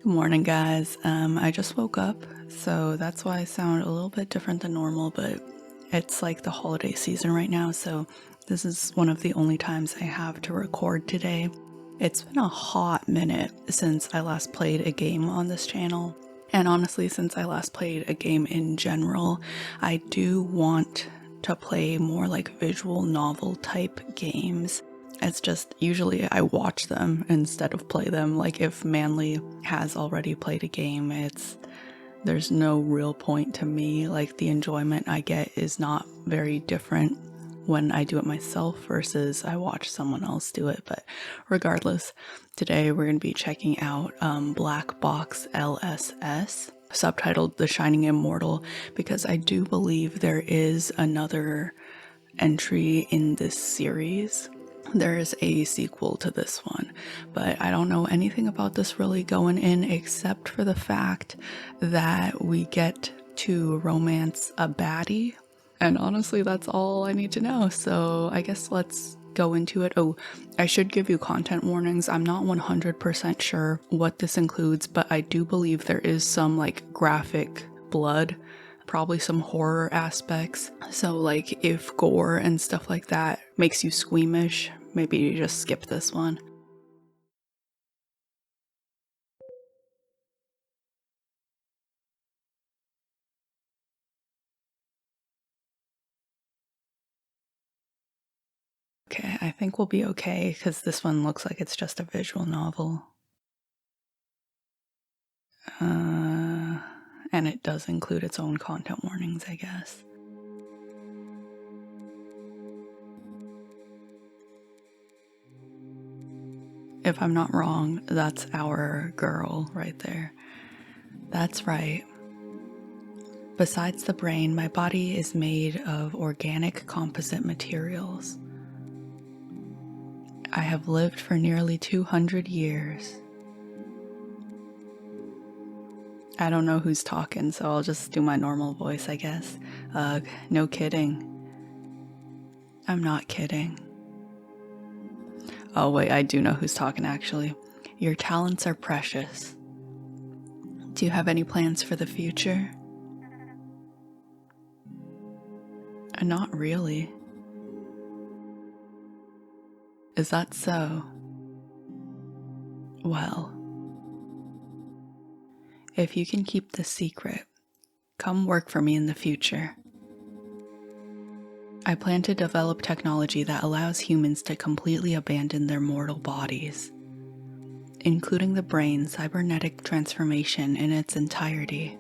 Good morning, guys. I just woke up, so that's why I sound a little bit different than normal, but it's like the holiday season right now, so this is one of the only times I have to record today. It's been a hot minute since I last played a game on this channel, and honestly, since I last played a game in general, I do want to play more like visual novel type games. It's just usually I watch them instead of play them. Like if Manly has already played a game, there's no real point to me. Like the enjoyment I get is not very different when I do it myself versus I watch someone else do it. But regardless, today we're going to be checking out Black Box LSS, subtitled The Shining Immortal, because I do believe there is another entry in this series. There is a sequel to this one, but I don't know anything about this really going in except for the fact that we get to romance a baddie. And honestly, that's all I need to know. So I guess let's go into it. Oh, I should give you content warnings. I'm not 100% sure what this includes, but I do believe there is some like graphic blood, probably some horror aspects. So like if gore and stuff like that makes you squeamish, maybe you just skip this one. Okay, I think we'll be okay because this one looks like it's just a visual novel. And it does include its own content warnings, I guess. If I'm not wrong, that's our girl right there. That's right. Besides the brain, my body is made of organic composite materials. I have lived for nearly 200 years. I don't know who's talking, so I'll just do my normal voice, I guess. Ugh, no kidding. I'm not kidding. Oh wait, I do know who's talking actually. Your talents are precious. Do you have any plans for the future? Not really. Is that so? Well, if you can keep this secret, come work for me in the future. I plan to develop technology that allows humans to completely abandon their mortal bodies, including the brain's cybernetic transformation in its entirety.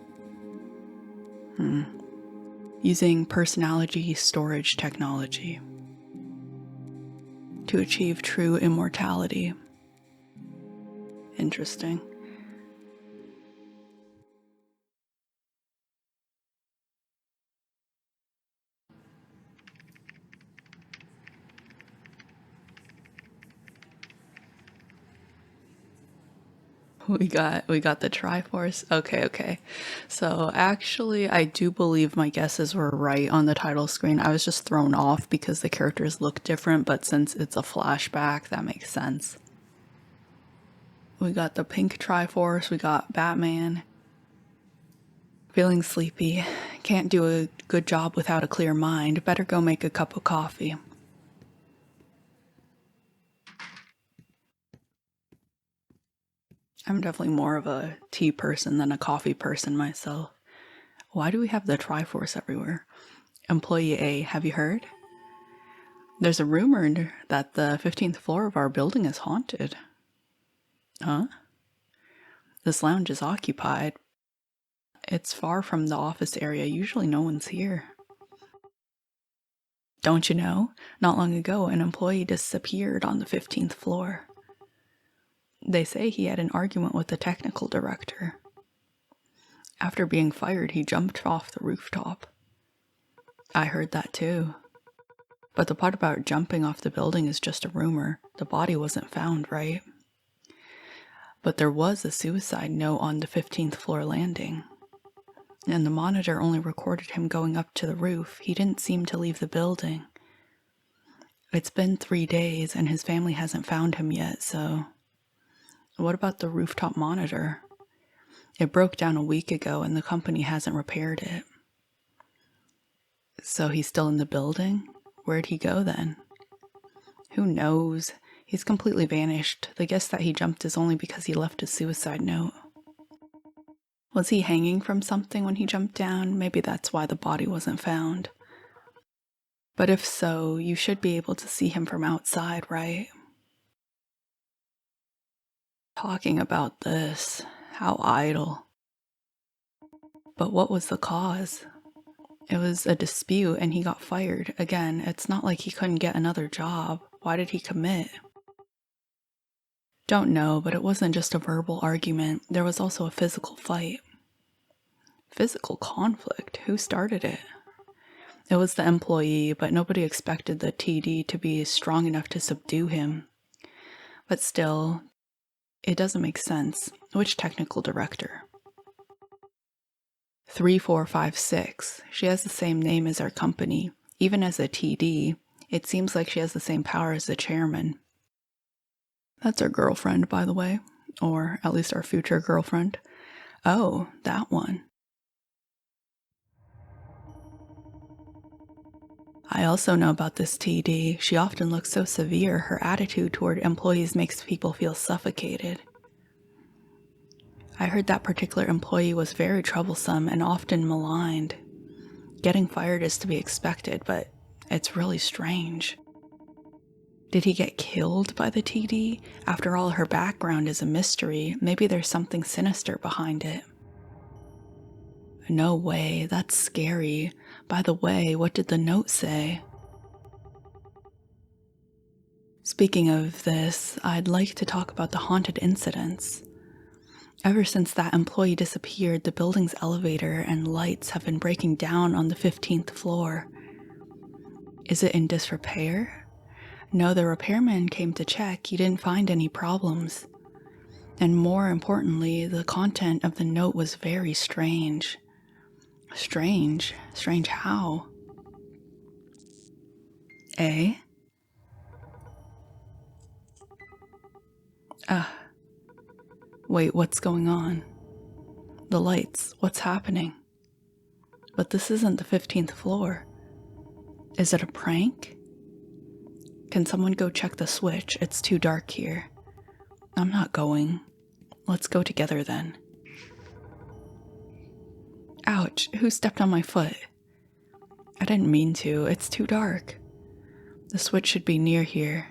Using personality storage technology to achieve true immortality. Interesting. We got the Triforce. Okay. So actually I do believe my guesses were right on the title screen. I was just thrown off because the characters look different, but since it's a flashback, that makes sense. We got the pink Triforce, we got Batman. Feeling sleepy. Can't do a good job without a clear mind. Better go make a cup of coffee. I'm definitely more of a tea person than a coffee person myself. Why do we have the Triforce everywhere? Employee A, have you heard? There's a rumor that the 15th floor of our building is haunted. Huh? This lounge is occupied. It's far from the office area. Usually no one's here. Don't you know? Not long ago, an employee disappeared on the 15th floor. They say he had an argument with the technical director. After being fired, he jumped off the rooftop. I heard that too. But the part about jumping off the building is just a rumor. The body wasn't found, right? But there was a suicide note on the 15th floor landing. And the monitor only recorded him going up to the roof. He didn't seem to leave the building. It's been 3 days and his family hasn't found him yet, so... What about the rooftop monitor? It broke down a week ago and the company hasn't repaired it. So he's still in the building? Where'd he go then? Who knows? He's completely vanished. The guess that he jumped is only because he left a suicide note. Was he hanging from something when he jumped down? Maybe that's why the body wasn't found. But if so, you should be able to see him from outside, right? Talking about this, how idle. But what was the cause? It was a dispute and he got fired. Again, it's not like he couldn't get another job. Why did he commit? Don't know, but it wasn't just a verbal argument. There was also a physical fight. Physical conflict? Who started it? It was the employee, but nobody expected the TD to be strong enough to subdue him. But still, it doesn't make sense. Which technical director? 3456. She has the same name as our company. Even as a TD, it seems like she has the same power as the chairman. That's our girlfriend, by the way. Or at least our future girlfriend. Oh, that one. I also know about this TD. She often looks so severe. Her attitude toward employees makes people feel suffocated. I heard that particular employee was very troublesome and often maligned. Getting fired is to be expected, but it's really strange. Did he get killed by the TD? After all, her background is a mystery. Maybe there's something sinister behind it. No way, that's scary. By the way, what did the note say? Speaking of this, I'd like to talk about the haunted incidents. Ever since that employee disappeared, the building's elevator and lights have been breaking down on the 15th floor. Is it in disrepair? No, the repairman came to check. He didn't find any problems. And more importantly, the content of the note was very strange. Strange? Strange how? Eh? Wait, what's going on? The lights, what's happening? But this isn't the 15th floor. Is it a prank? Can someone go check the switch? It's too dark here. I'm not going. Let's go together then. Ouch, who stepped on my foot? I didn't mean to, it's too dark. The switch should be near here.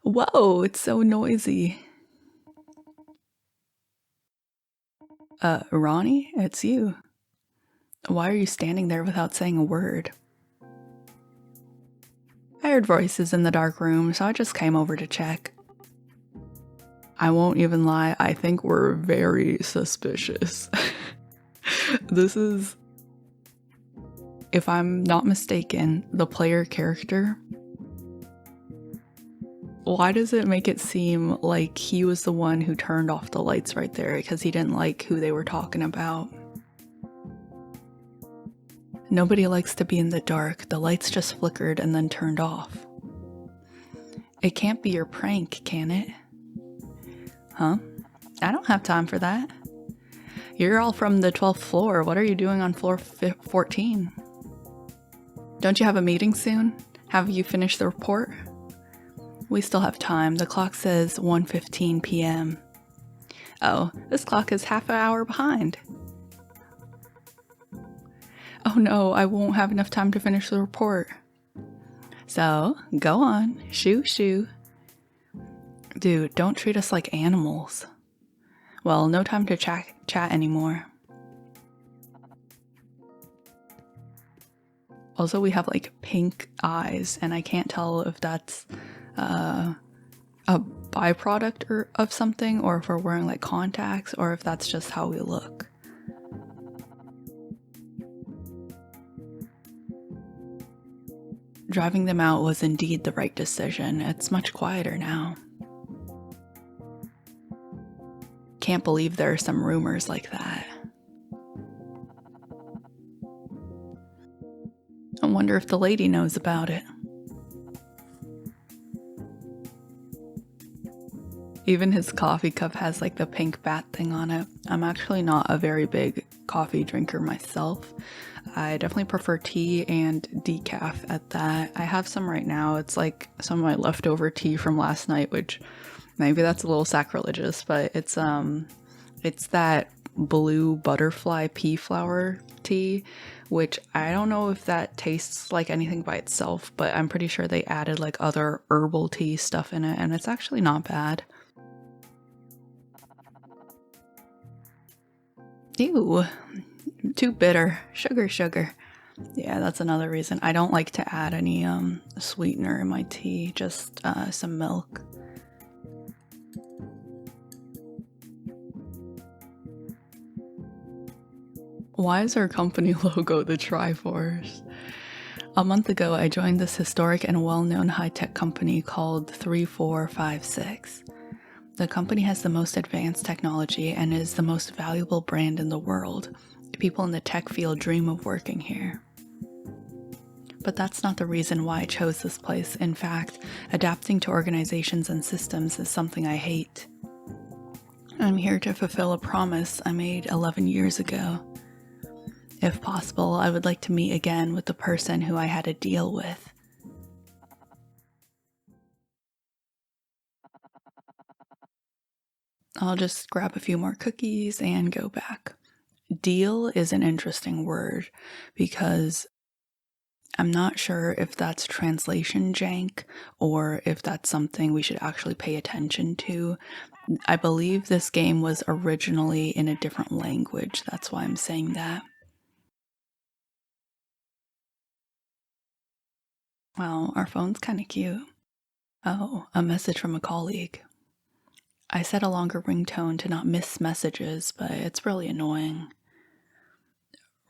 Whoa, it's so noisy. Ronnie, it's you. Why are you standing there without saying a word? I heard voices in the dark room, so I just came over to check. I won't even lie, I think we're very suspicious. This is, if I'm not mistaken, the player character. Why does it make it seem like he was the one who turned off the lights right there because he didn't like who they were talking about? Nobody likes to be in the dark. The lights just flickered and then turned off. It can't be your prank, can it? Huh? I don't have time for that. You're all from the 12th floor. What are you doing on floor 14? Don't you have a meeting soon? Have you finished the report? We still have time. The clock says 1:15 p.m. Oh, this clock is half an hour behind. Oh no, I won't have enough time to finish the report. So, go on. Shoo, shoo. Dude, don't treat us like animals. Well, no time to chat anymore. Also, we have like pink eyes, and I can't tell if that's a byproduct of something, or if we're wearing like contacts, or if that's just how we look. Driving them out was indeed the right decision. It's much quieter now. Can't believe there are some rumors like that. I wonder if the lady knows about it. Even his coffee cup has like the pink bat thing on it. I'm actually not a very big coffee drinker myself. I definitely prefer tea and decaf at that. I have some right now. It's like some of my leftover tea from last night, which maybe that's a little sacrilegious, but it's that blue butterfly pea flower tea, which I don't know if that tastes like anything by itself, but I'm pretty sure they added like other herbal tea stuff in it, and it's actually not bad. Ew, too bitter. Sugar, sugar. Yeah, that's another reason. I don't like to add any sweetener in my tea, just some milk. Why is our company logo the Triforce? A month ago, I joined this historic and well-known high-tech company called 3456. The company has the most advanced technology and is the most valuable brand in the world. People in the tech field dream of working here. But that's not the reason why I chose this place. In fact, adapting to organizations and systems is something I hate. I'm here to fulfill a promise I made 11 years ago. If possible, I would like to meet again with the person who I had a deal with. I'll just grab a few more cookies and go back. Deal is an interesting word because I'm not sure if that's translation jank or if that's something we should actually pay attention to. I believe this game was originally in a different language. That's why I'm saying that. Wow, our phone's kind of cute. Oh, a message from a colleague. I set a longer ringtone to not miss messages, but it's really annoying.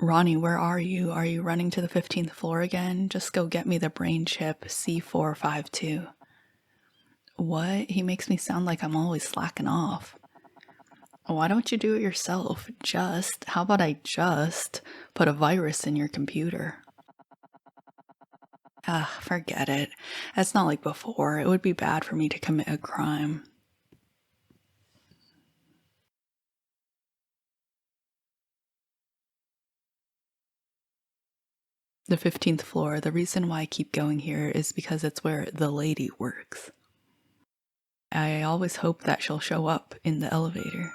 Ronnie, where are you? Are you running to the 15th floor again? Just go get me the brain chip C452. What? He makes me sound like I'm always slacking off. Why don't you do it yourself? How about I just put a virus in your computer? Ah, forget it. It's not like before. It would be bad for me to commit a crime. The 15th floor, the reason why I keep going here is because it's where the lady works. I always hope that she'll show up in the elevator.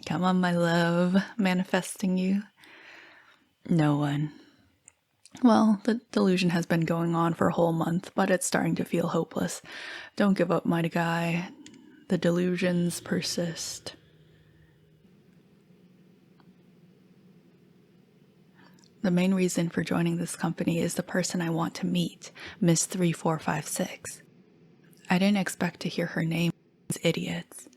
Come on, my love, manifesting you. No one. Well, the delusion has been going on for a whole month, but it's starting to feel hopeless. Don't give up, my guy. The delusions persist. The main reason for joining this company is the person I want to meet, Miss 3456. I didn't expect to hear her name. Idiots.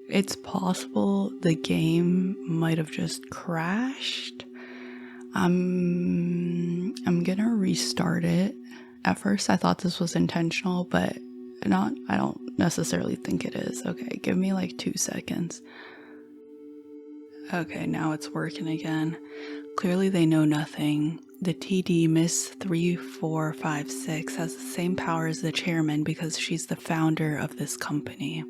It's possible the game might have just crashed. I'm gonna restart it. At first I thought this was intentional, but I don't necessarily think it is. Okay, give me like 2 seconds. Okay, now it's working again. Clearly they know nothing. The TD Miss 3456 has the same power as the chairman because she's the founder of this company.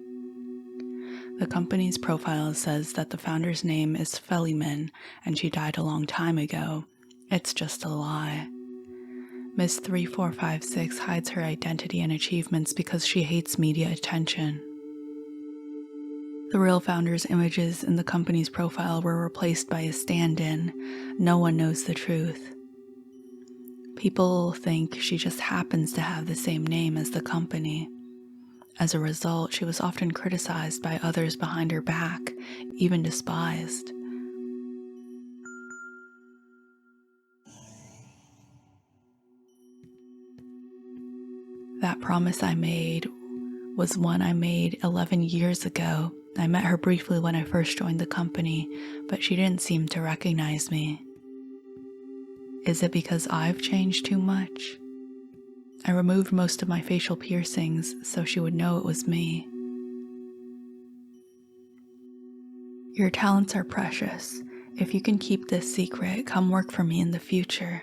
The company's profile says that the founder's name is Feliman and she died a long time ago. It's just a lie. Miss 3456 hides her identity and achievements because she hates media attention. The real founder's images in the company's profile were replaced by a stand-in. No one knows the truth. People think she just happens to have the same name as the company. As a result, she was often criticized by others behind her back, even despised. That promise I made was one I made 11 years ago. I met her briefly when I first joined the company, but she didn't seem to recognize me. Is it because I've changed too much? I removed most of my facial piercings so she would know it was me. Your talents are precious. If you can keep this secret, come work for me in the future.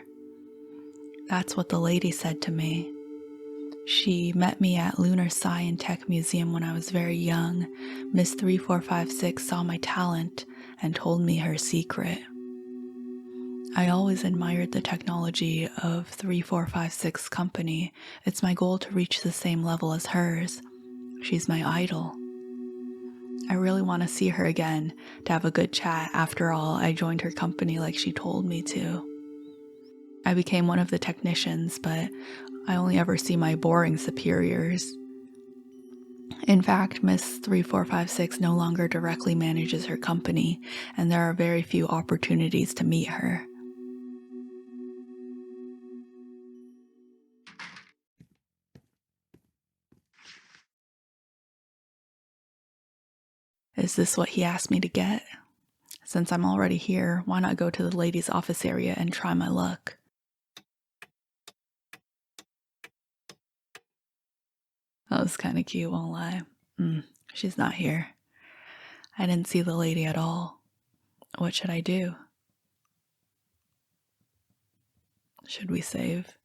That's what the lady said to me. She met me at Lunar Sci and Tech Museum when I was very young. Miss 3456 saw my talent and told me her secret. I always admired the technology of 3456 company. It's my goal to reach the same level as hers. She's my idol. I really want to see her again, to have a good chat. After all, I joined her company like she told me to. I became one of the technicians, but I only ever see my boring superiors. In fact, Miss 3456 no longer directly manages her company, and there are very few opportunities to meet her. Is this what he asked me to get? Since I'm already here, why not go to the ladies' office area and try my luck? That was kind of cute, won't lie. She's not here. I didn't see the lady at all. What should I do? Should we save?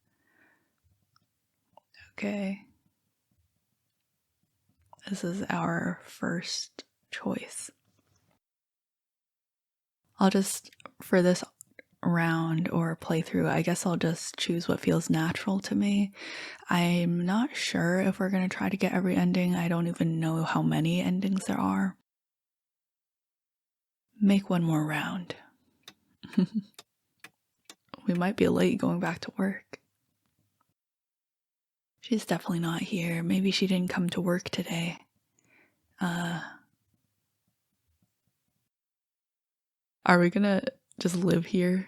Okay. This is our first choice. I'll just, for this round or playthrough, I guess I'll just choose what feels natural to me. I'm not sure if we're going to try to get every ending. I don't even know how many endings there are. Make one more round. We might be late going back to work. She's definitely not here. Maybe she didn't come to work today. Are we gonna just live here?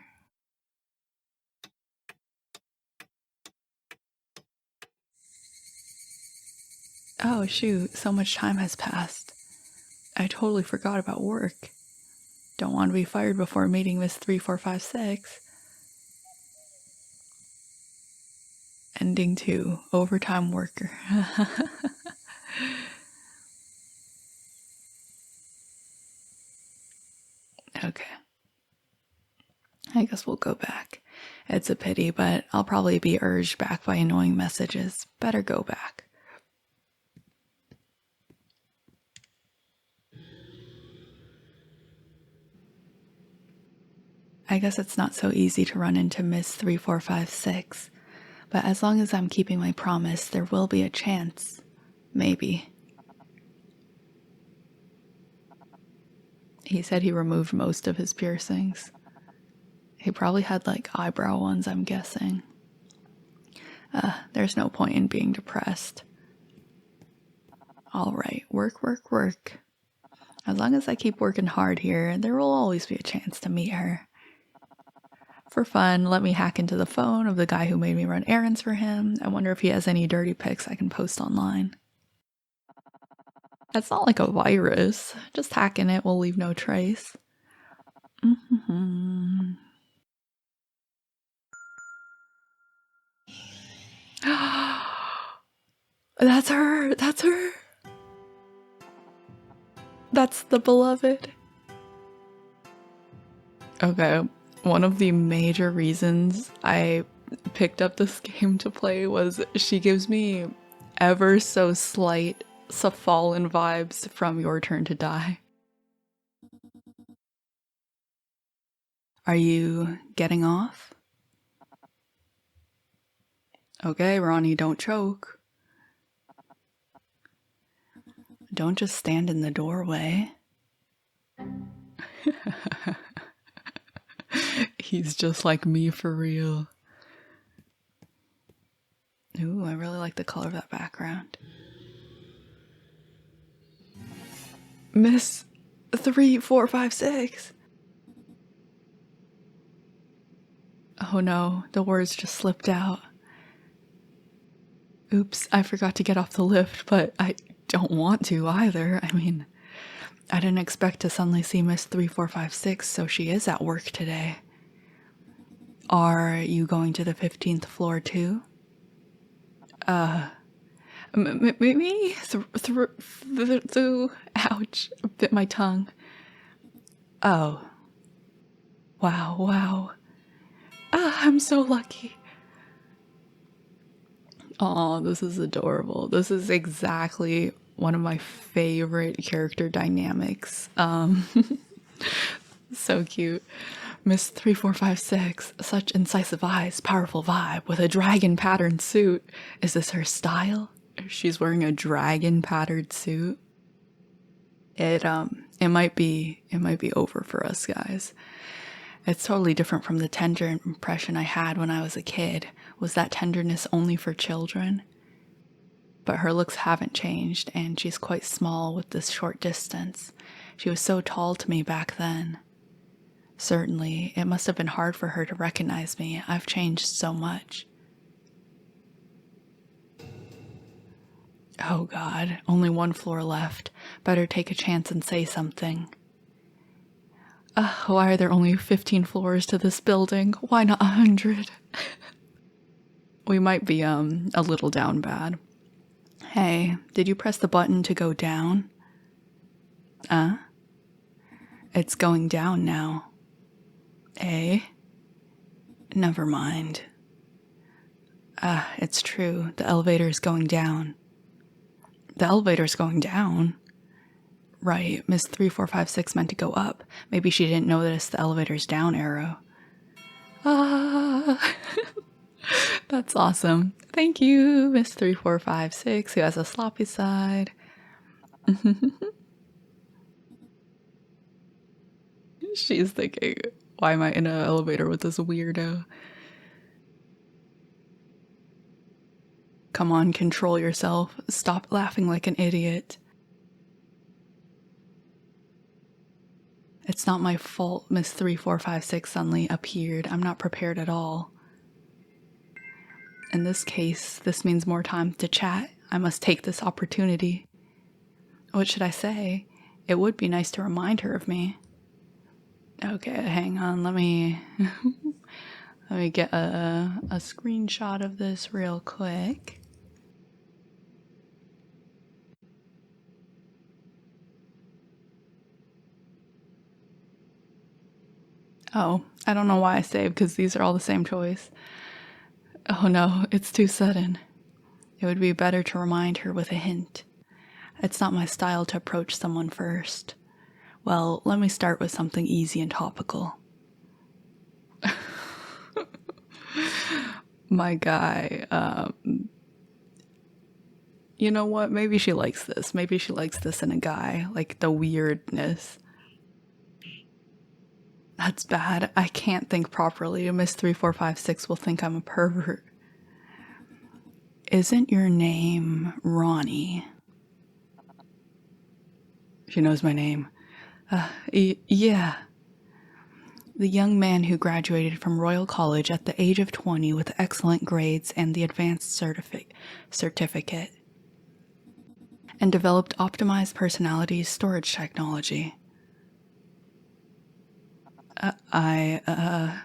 Oh shoot, so much time has passed. I totally forgot about work. Don't want to be fired before meeting Miss 3456. Ending 2, overtime worker. Okay. I guess we'll go back. It's a pity, but I'll probably be urged back by annoying messages. Better go back. I guess it's not so easy to run into Miss 3456, but as long as I'm keeping my promise, there will be a chance. Maybe. He said he removed most of his piercings. He probably had like eyebrow ones, I'm guessing. There's no point in being depressed. Alright, work, work, work. As long as I keep working hard here, there will always be a chance to meet her. For fun, let me hack into the phone of the guy who made me run errands for him. I wonder if he has any dirty pics I can post online. That's not like a virus. Just hacking it will leave no trace. That's her! That's her! That's the beloved. Okay, one of the major reasons I picked up this game to play was she gives me ever so slight Fallen vibes from Your Turn to Die. Are you getting off? Okay, Ronnie, don't choke. Don't just stand in the doorway. He's just like me for real. Ooh, I really like the color of that background. Miss 3456. Oh no, the words just slipped out. Oops, I forgot to get off the lift, but I don't want to either. I mean, I didn't expect to suddenly see Miss 3456, so she is at work today. Are you going to the 15th floor too? Maybe through, ouch, bit my tongue. Oh, wow, wow. Ah, I'm so lucky. Oh, this is adorable. This is exactly one of my favorite character dynamics. So cute. Miss 3456, such incisive eyes, powerful vibe with a dragon patterned suit. Is this her style? She's wearing a dragon patterned suit. It might be over for us guys. It's totally different from the tender impression I had when I was a kid. Was that tenderness only for children? But her looks haven't changed, and she's quite small with this short distance. She was so tall to me back then. Certainly, it must have been hard for her to recognize me. I've changed so much. Oh god, only one floor left. Better take a chance and say something. Why are there only 15 floors to this building? Why not 100? We might be, a little down bad. Hey, did you press the button to go down? It's going down now. Eh? Never mind. It's true. The elevator's going down. The elevator's going down? Right, Miss 3456 meant to go up. Maybe she didn't notice the elevator's down arrow. Ah, that's awesome. Thank you, Miss 3456, who has a sloppy side. She's thinking, why am I in an elevator with this weirdo? Come on, control yourself. Stop laughing like an idiot. It's not my fault Miss 3456 suddenly appeared. I'm not prepared at all. In this case, this means more time to chat. I must take this opportunity. What should I say? It would be nice to remind her of me. Okay, hang on. Let me get a screenshot of this real quick. Oh, I don't know why I saved because these are all the same choice. Oh no, it's too sudden. It would be better to remind her with a hint. It's not my style to approach someone first. Well, let me start with something easy and topical. My guy, you know what? Maybe she likes this. Maybe she likes this in a guy, like the weirdness. That's bad. I can't think properly. Miss 3456 will think I'm a pervert. Isn't your name Ronnie? She knows my name. Yeah. The young man who graduated from Royal College at the age of 20 with excellent grades and the advanced certificate, and developed optimized personality storage technology. Are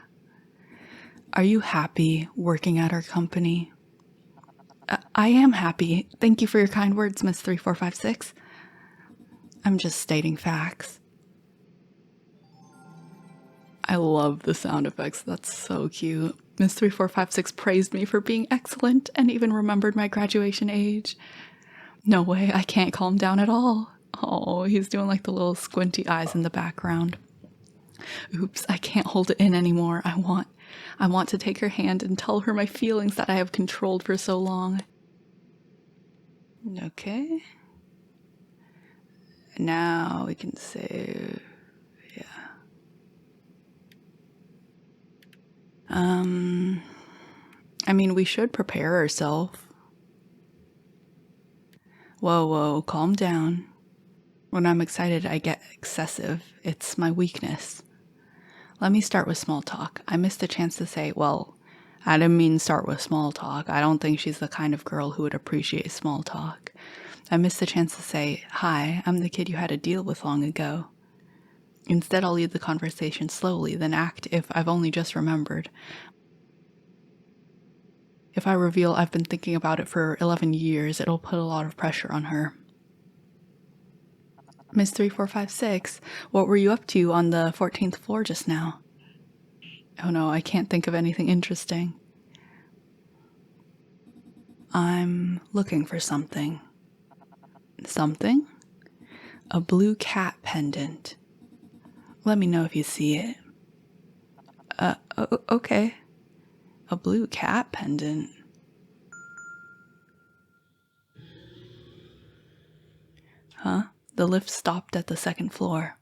you happy working at our company? I am happy. Thank you for your kind words, Miss 3456. I'm just stating facts. I love the sound effects. That's so cute. Miss 3456 praised me for being excellent and even remembered my graduation age. No way, I can't calm down at all. Oh, he's doing like the little squinty eyes in the background. Oops, I can't hold it in anymore. I want to take her hand and tell her my feelings that I have controlled for so long. Okay. Now we can save. Yeah. I mean, we should prepare ourselves. Whoa, calm down. When I'm excited, I get excessive. It's my weakness. Let me start with small talk. I missed the chance to say, well, I didn't mean start with small talk. I don't think she's the kind of girl who would appreciate small talk. I missed the chance to say, hi, I'm the kid you had to deal with long ago. Instead, I'll lead the conversation slowly, then act if I've only just remembered. If I reveal I've been thinking about it for 11 years, it'll put a lot of pressure on her. Miss 3456, what were you up to on the 14th floor just now? Oh no, I can't think of anything interesting. I'm looking for something. Something? A blue cat pendant. Let me know if you see it. Okay. A blue cat pendant. Huh? The lift stopped at the second floor.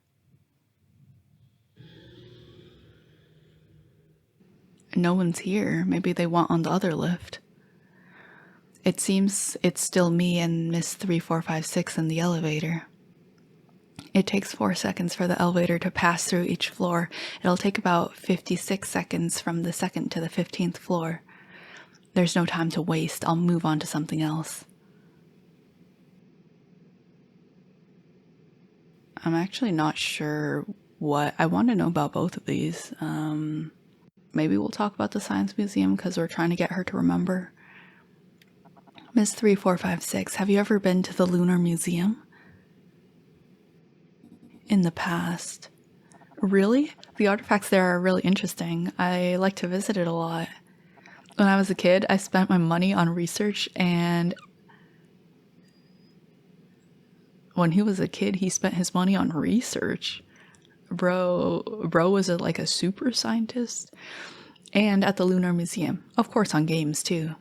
No one's here. Maybe they went on the other lift. It seems it's still me and Miss 3456 in the elevator. It takes 4 seconds for the elevator to pass through each floor. It'll take about 56 seconds from the second to the 15th floor. There's no time to waste. I'll move on to something else. I'm actually not sure what I want to know about both of these. Maybe we'll talk about the Science Museum because we're trying to get her to remember. Miss 3456, have you ever been to the Lunar Museum? In the past. Really? The artifacts there are really interesting. I like to visit it a lot. When I was a kid, I spent my money on research, and when he was a kid, he spent his money on research. Bro was like a super scientist. And at the Lunar Museum. Of course, on games, too.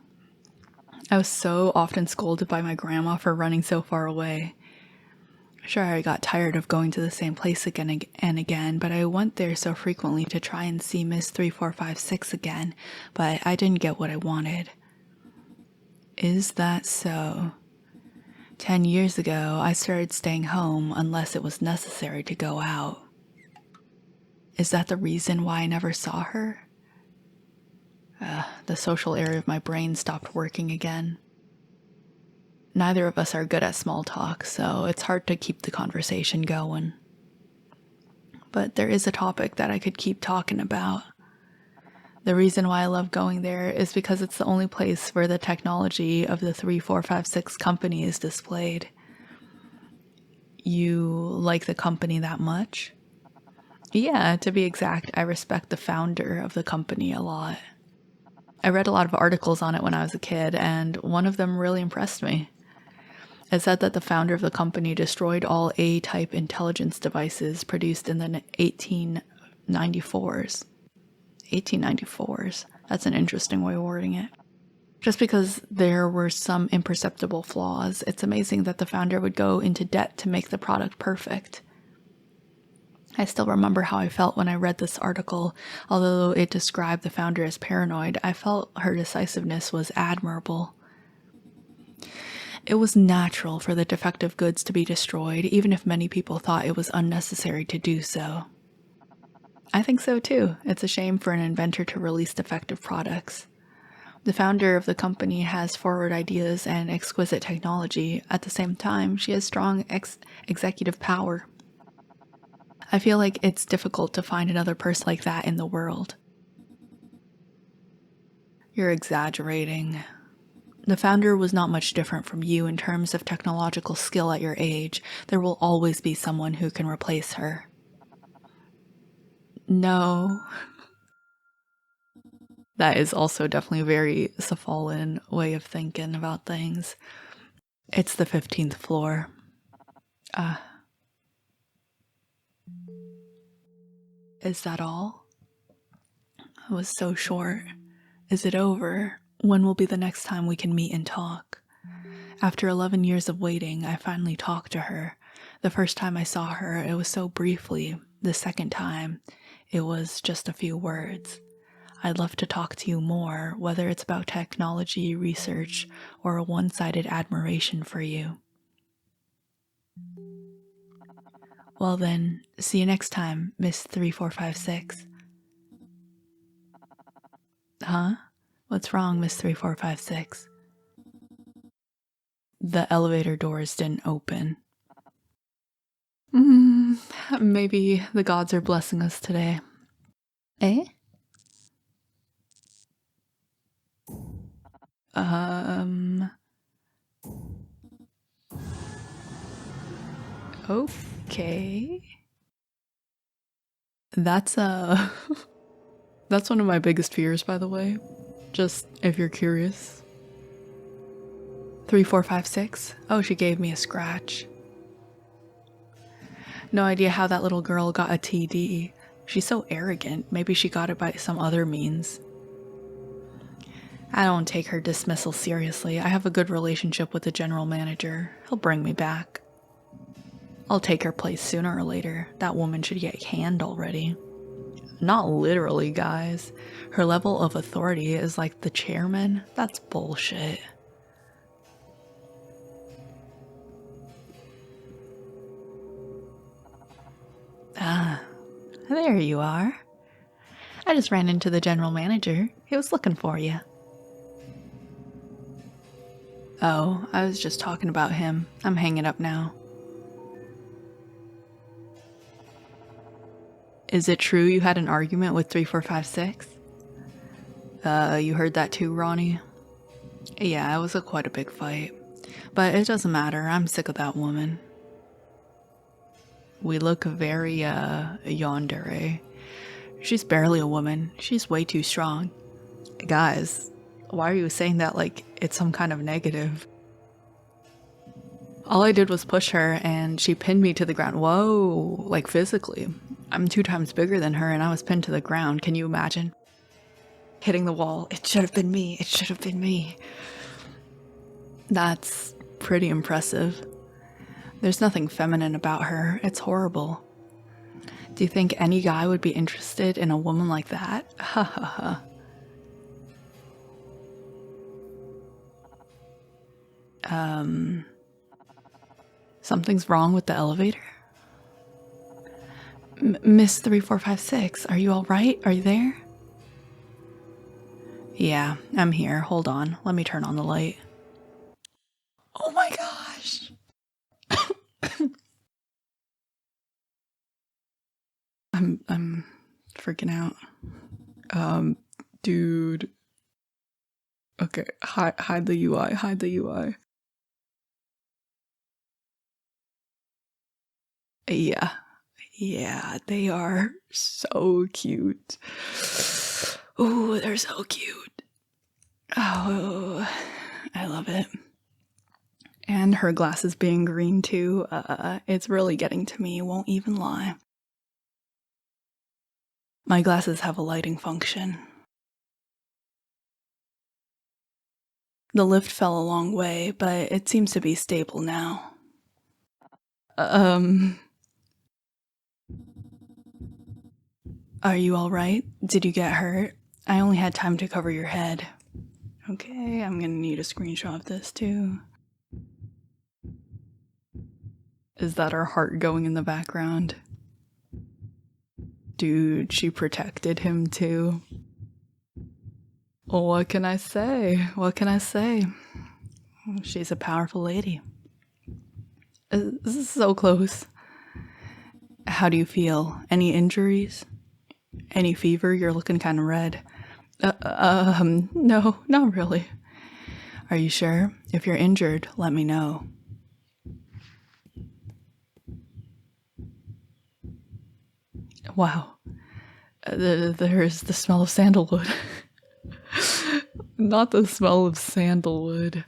I was so often scolded by my grandma for running so far away. Sure, I got tired of going to the same place again and again, but I went there so frequently to try and see Miss 3456 again, but I didn't get what I wanted. Is that so? 10 years ago, I started staying home unless it was necessary to go out. Is that the reason why I never saw her? The social area of my brain stopped working again. Neither of us are good at small talk, so it's hard to keep the conversation going. But there is a topic that I could keep talking about. The reason why I love going there is because it's the only place where the technology of the 3456 company is displayed. You like the company that much? Yeah, to be exact, I respect the founder of the company a lot. I read a lot of articles on it when I was a kid, and one of them really impressed me. It said that the founder of the company destroyed all A-type intelligence devices produced in the 1894s. 1894s. That's an interesting way of wording it. Just because there were some imperceptible flaws, it's amazing that the founder would go into debt to make the product perfect. I still remember how I felt when I read this article. Although it described the founder as paranoid, I felt her decisiveness was admirable. It was natural for the defective goods to be destroyed, even if many people thought it was unnecessary to do so. I think so too. It's a shame for an inventor to release defective products. The founder of the company has forward ideas and exquisite technology. At the same time, she has strong executive power. I feel like it's difficult to find another person like that in the world. You're exaggerating. The founder was not much different from you in terms of technological skill at your age. There will always be someone who can replace her. No. That is also definitely a very Cephalian way of thinking about things. It's the 15th floor. Is that all? It was so short. Is it over? When will be the next time we can meet and talk? After 11 years of waiting, I finally talked to her. The first time I saw her, it was so briefly. The second time, it was just a few words. I'd love to talk to you more, whether it's about technology, research, or a one-sided admiration for you. Well then, see you next time, Miss 3456. Huh? What's wrong, Miss 3456? The elevator doors didn't open. Maybe the gods are blessing us today. Eh? Okay. That's that's one of my biggest fears, by the way. Just if you're curious. 3456. Oh, she gave me a scratch. No idea how that little girl got a TD. She's so arrogant. Maybe she got it by some other means. I don't take her dismissal seriously. I have a good relationship with the general manager. He'll bring me back. I'll take her place sooner or later. That woman should get canned already. Not literally, guys. Her level of authority is like the chairman. That's bullshit. Ah, there you are. I just ran into the general manager. He was looking for you. Oh, I was just talking about him. I'm hanging up now. Is it true you had an argument with 3456? You heard that too, Ronnie? Yeah, it was quite a big fight. But it doesn't matter, I'm sick of that woman. We look very, yandere. She's barely a woman. She's way too strong. Guys, why are you saying that like it's some kind of negative? All I did was push her and she pinned me to the ground. Whoa, like physically. I'm 2 times bigger than her and I was pinned to the ground. Can you imagine? Hitting the wall. It should have been me. It should have been me. That's pretty impressive. There's nothing feminine about her. It's horrible. Do you think any guy would be interested in a woman like that? Ha ha ha. Something's wrong with the elevator? Miss 3456, are you alright? Are you there? Yeah, I'm here. Hold on. Let me turn on the light. Oh my gosh. I'm freaking out. Dude. Okay, hide the UI, hide the UI. Yeah, they are so cute. Oh, they're so cute. Oh, I love it. And her glasses being green too, it's really getting to me, won't even lie. My glasses have a lighting function. The lift fell a long way, but it seems to be stable now. Are you alright? Did you get hurt? I only had time to cover your head. Okay, I'm gonna need a screenshot of this too. Is that our heart going in the background? Dude, she protected him too. What can I say? What can I say? She's a powerful lady. This is so close. How do you feel? Any injuries? Any fever? You're looking kind of red. No, not really. Are you sure? If you're injured, let me know. Wow. There's the smell of sandalwood. Not the smell of sandalwood.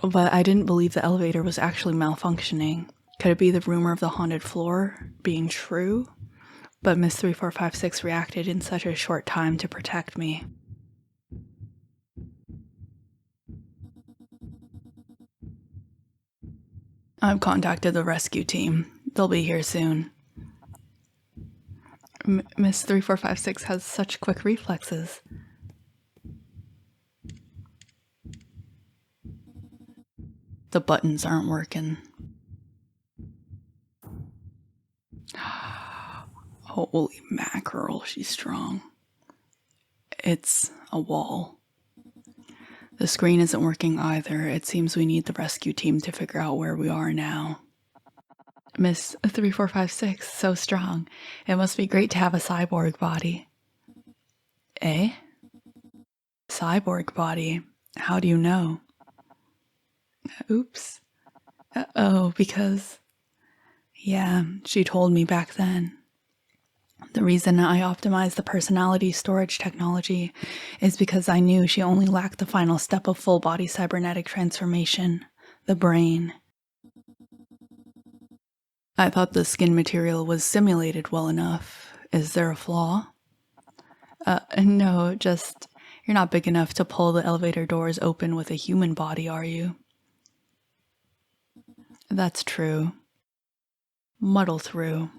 But I didn't believe the elevator was actually malfunctioning. Could it be the rumor of the haunted floor being true? But Miss 3456 reacted in such a short time to protect me. I've contacted the rescue team. They'll be here soon. Miss 3456 has such quick reflexes. The buttons aren't working. Holy mackerel, she's strong. It's a wall. The screen isn't working either. It seems we need the rescue team to figure out where we are now. Miss 3456, so strong. It must be great to have a cyborg body. Eh? Cyborg body? How do you know? Oops. Oh, because... Yeah, she told me back then. The reason I optimized the personality storage technology is because I knew she only lacked the final step of full body cybernetic transformation, the brain. I thought the skin material was simulated well enough. Is there a flaw? No, just you're not big enough to pull the elevator doors open with a human body, are you? That's true. Muddle through.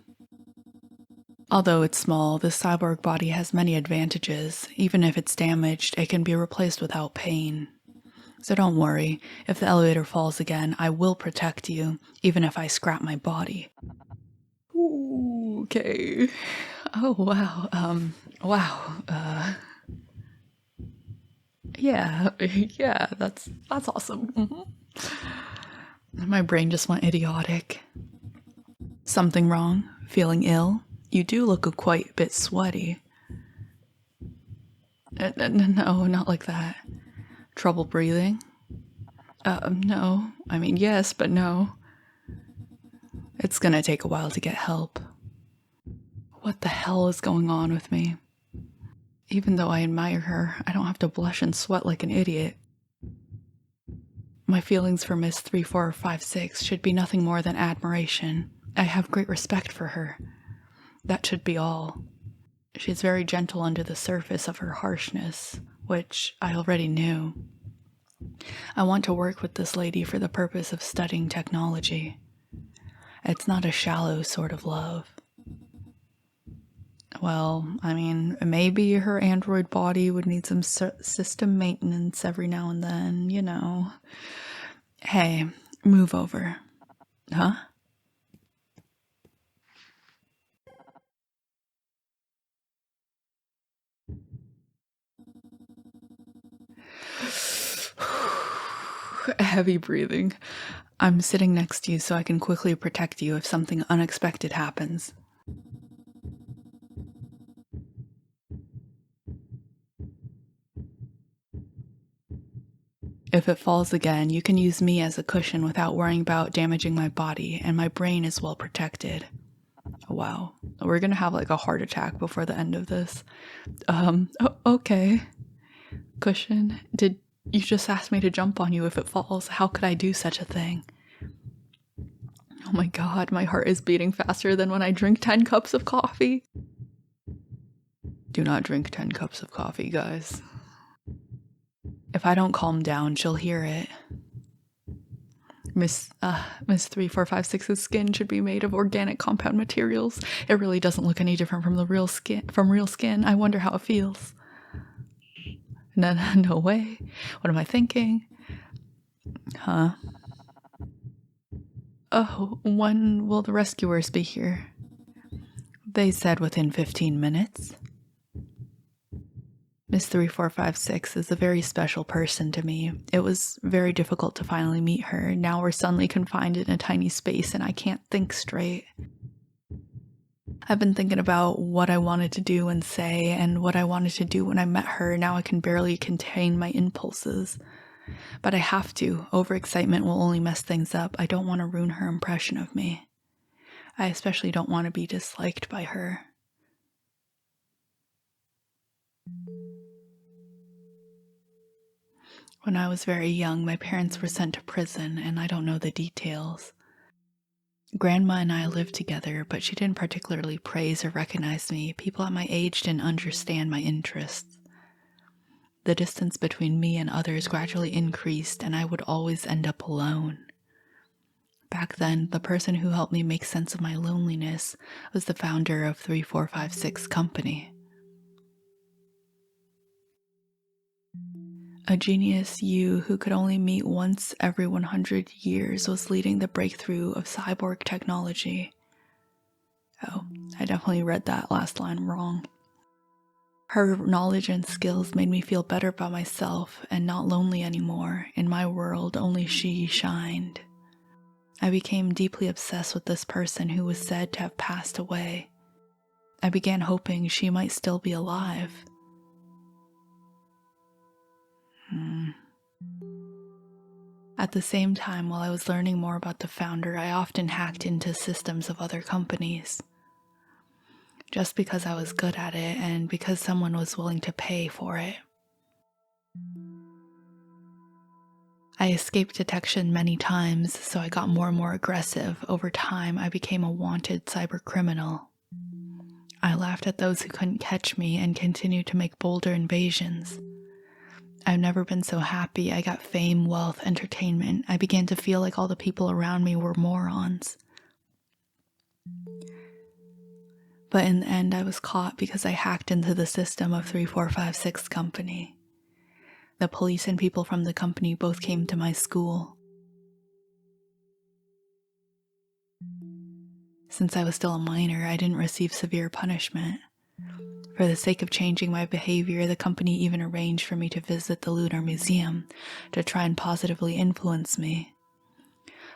Although it's small, this cyborg body has many advantages. Even if it's damaged, it can be replaced without pain. So don't worry, if the elevator falls again, I will protect you, even if I scrap my body. Ooh, okay. Oh, wow. Wow. Yeah, yeah, that's awesome. My brain just went idiotic. Something wrong? Feeling ill? You do look quite a bit sweaty. No, not like that. Trouble breathing? No. I mean, yes, but no. It's gonna take a while to get help. What the hell is going on with me? Even though I admire her, I don't have to blush and sweat like an idiot. My feelings for Miss 3456 should be nothing more than admiration. I have great respect for her. That should be all. She's very gentle under the surface of her harshness, which I already knew. I want to work with this lady for the purpose of studying technology. It's not a shallow sort of love. Well, I mean, maybe her android body would need some system maintenance every now and then, you know. Hey, move over. Huh? Heavy breathing. I'm sitting next to you so I can quickly protect you if something unexpected happens. If it falls again, you can use me as a cushion without worrying about damaging my body, and my brain is well protected. Wow. We're gonna have like a heart attack before the end of this. Okay. Cushion, did you just ask me to jump on you if it falls? How could I do such a thing? Oh my god, my heart is beating faster than when I drink 10 cups of coffee. Do not drink 10 cups of coffee, guys. If I don't calm down, she'll hear it. Miss 3456's skin should be made of organic compound materials. It really doesn't look any different from real skin. I wonder how it feels. No way. What am I thinking? Huh? Oh, when will the rescuers be here? They said within 15 minutes. Miss 3456 is a very special person to me. It was very difficult to finally meet her. Now we're suddenly confined in a tiny space and I can't think straight. I've been thinking about what I wanted to do and say and what I wanted to do when I met her. Now I can barely contain my impulses. But I have to. Overexcitement will only mess things up. I don't want to ruin her impression of me. I especially don't want to be disliked by her. When I was very young, my parents were sent to prison, and I don't know the details. Grandma and I lived together, but she didn't particularly praise or recognize me. People at my age didn't understand my interests. The distance between me and others gradually increased, and I would always end up alone. Back then, the person who helped me make sense of my loneliness was the founder of 3456 Company. A genius you who could only meet once every 100 years was leading the breakthrough of cyborg technology. Oh, I definitely read that last line wrong. Her knowledge and skills made me feel better about myself and not lonely anymore. In my world, only she shined. I became deeply obsessed with this person who was said to have passed away. I began hoping she might still be alive. At the same time, while I was learning more about the founder, I often hacked into systems of other companies. Just because I was good at it and because someone was willing to pay for it. I escaped detection many times, so I got more and more aggressive. Over time, I became a wanted cyber criminal. I laughed at those who couldn't catch me and continued to make bolder invasions. I've never been so happy. I got fame, wealth, entertainment. I began to feel like all the people around me were morons. But in the end, I was caught because I hacked into the system of 3456 Company. The police and people from the company both came to my school. Since I was still a minor, I didn't receive severe punishment. For the sake of changing my behavior, the company even arranged for me to visit the Lunar Museum to try and positively influence me.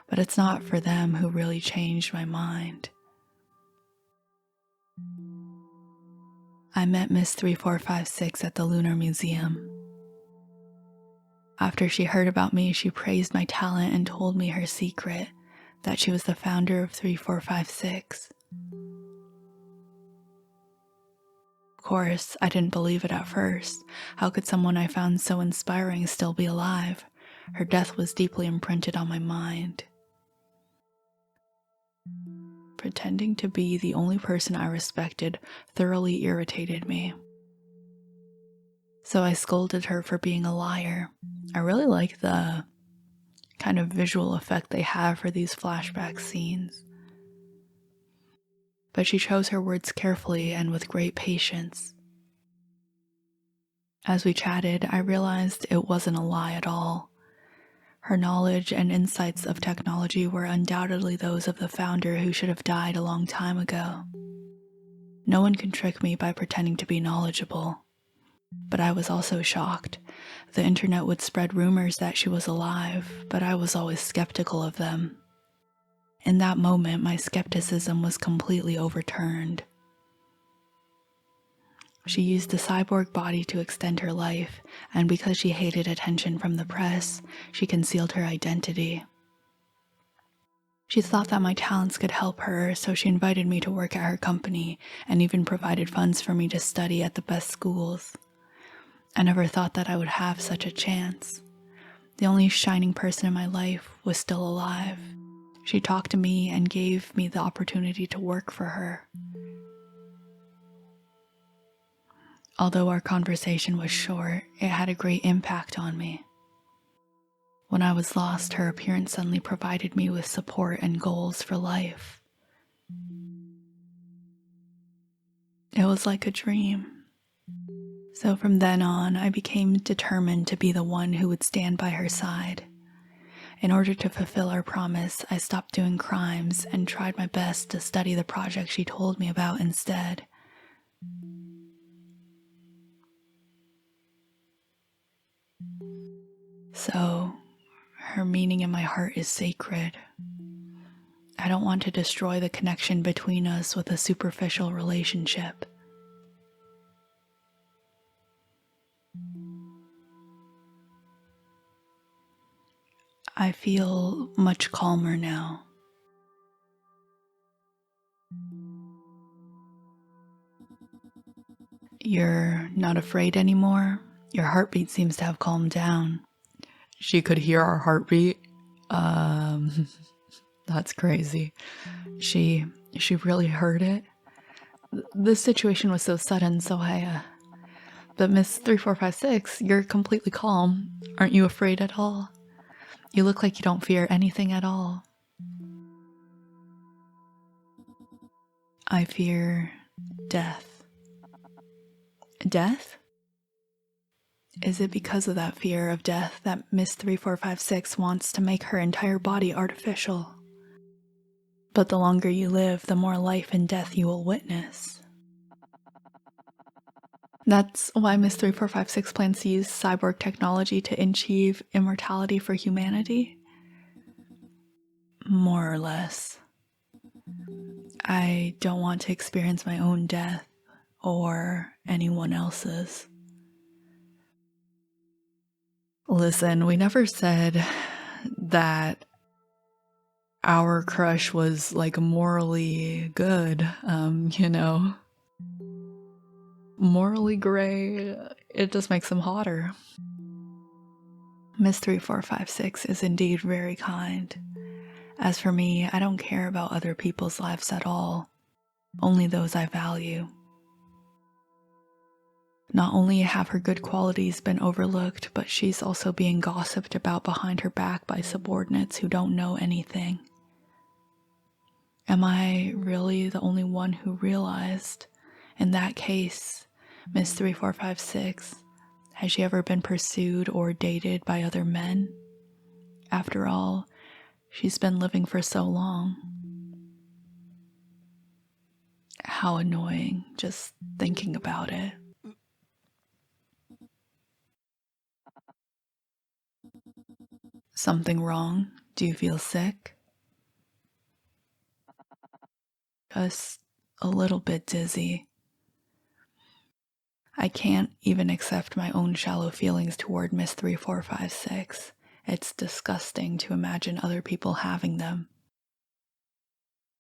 But it's not for them who really changed my mind. I met Miss 3456 at the Lunar Museum. After she heard about me, she praised my talent and told me her secret, that she was the founder of 3456. Of course, I didn't believe it at first. How could someone I found so inspiring still be alive? Her death was deeply imprinted on my mind. Pretending to be the only person I respected thoroughly irritated me. So I scolded her for being a liar. I really like the kind of visual effect they have for these flashback scenes. But she chose her words carefully and with great patience. As we chatted, I realized it wasn't a lie at all. Her knowledge and insights of technology were undoubtedly those of the founder who should have died a long time ago. No one can trick me by pretending to be knowledgeable. But I was also shocked. The internet would spread rumors that she was alive, but I was always skeptical of them. In that moment, my skepticism was completely overturned. She used the cyborg body to extend her life, and because she hated attention from the press, she concealed her identity. She thought that my talents could help her, so she invited me to work at her company and even provided funds for me to study at the best schools. I never thought that I would have such a chance. The only shining person in my life was still alive. She talked to me and gave me the opportunity to work for her. Although our conversation was short, it had a great impact on me. When I was lost, her appearance suddenly provided me with support and goals for life. It was like a dream. So from then on, I became determined to be the one who would stand by her side. In order to fulfill our promise, I stopped doing crimes and tried my best to study the project she told me about instead. So, her meaning in my heart is sacred. I don't want to destroy the connection between us with a superficial relationship. I feel much calmer now. You're not afraid anymore? Your heartbeat seems to have calmed down. She could hear our heartbeat. That's crazy. She really heard it. This situation was so sudden, so but Miss 3456, you're completely calm. Aren't you afraid at all? You look like you don't fear anything at all. I fear death. Death? Is it because of that fear of death that Miss 3456 wants to make her entire body artificial? But the longer you live, the more life and death you will witness. That's why Miss 3456 plans to use cyborg technology to achieve immortality for humanity? More or less. I don't want to experience my own death or anyone else's. Listen, we never said that our crush was like morally good, morally gray. It just makes them hotter. Miss 3456 is indeed very kind. As for me, I don't care about other people's lives at all, only those I value. Not only have her good qualities been overlooked, but she's also being gossiped about behind her back by subordinates who don't know anything. Am I really the only one who realized? In that case, Miss 3456, has she ever been pursued or dated by other men? After all, she's been living for so long. How annoying, just thinking about it. Something wrong? Do you feel sick? Just a little bit dizzy. I can't even accept my own shallow feelings toward Miss 3456. It's disgusting to imagine other people having them.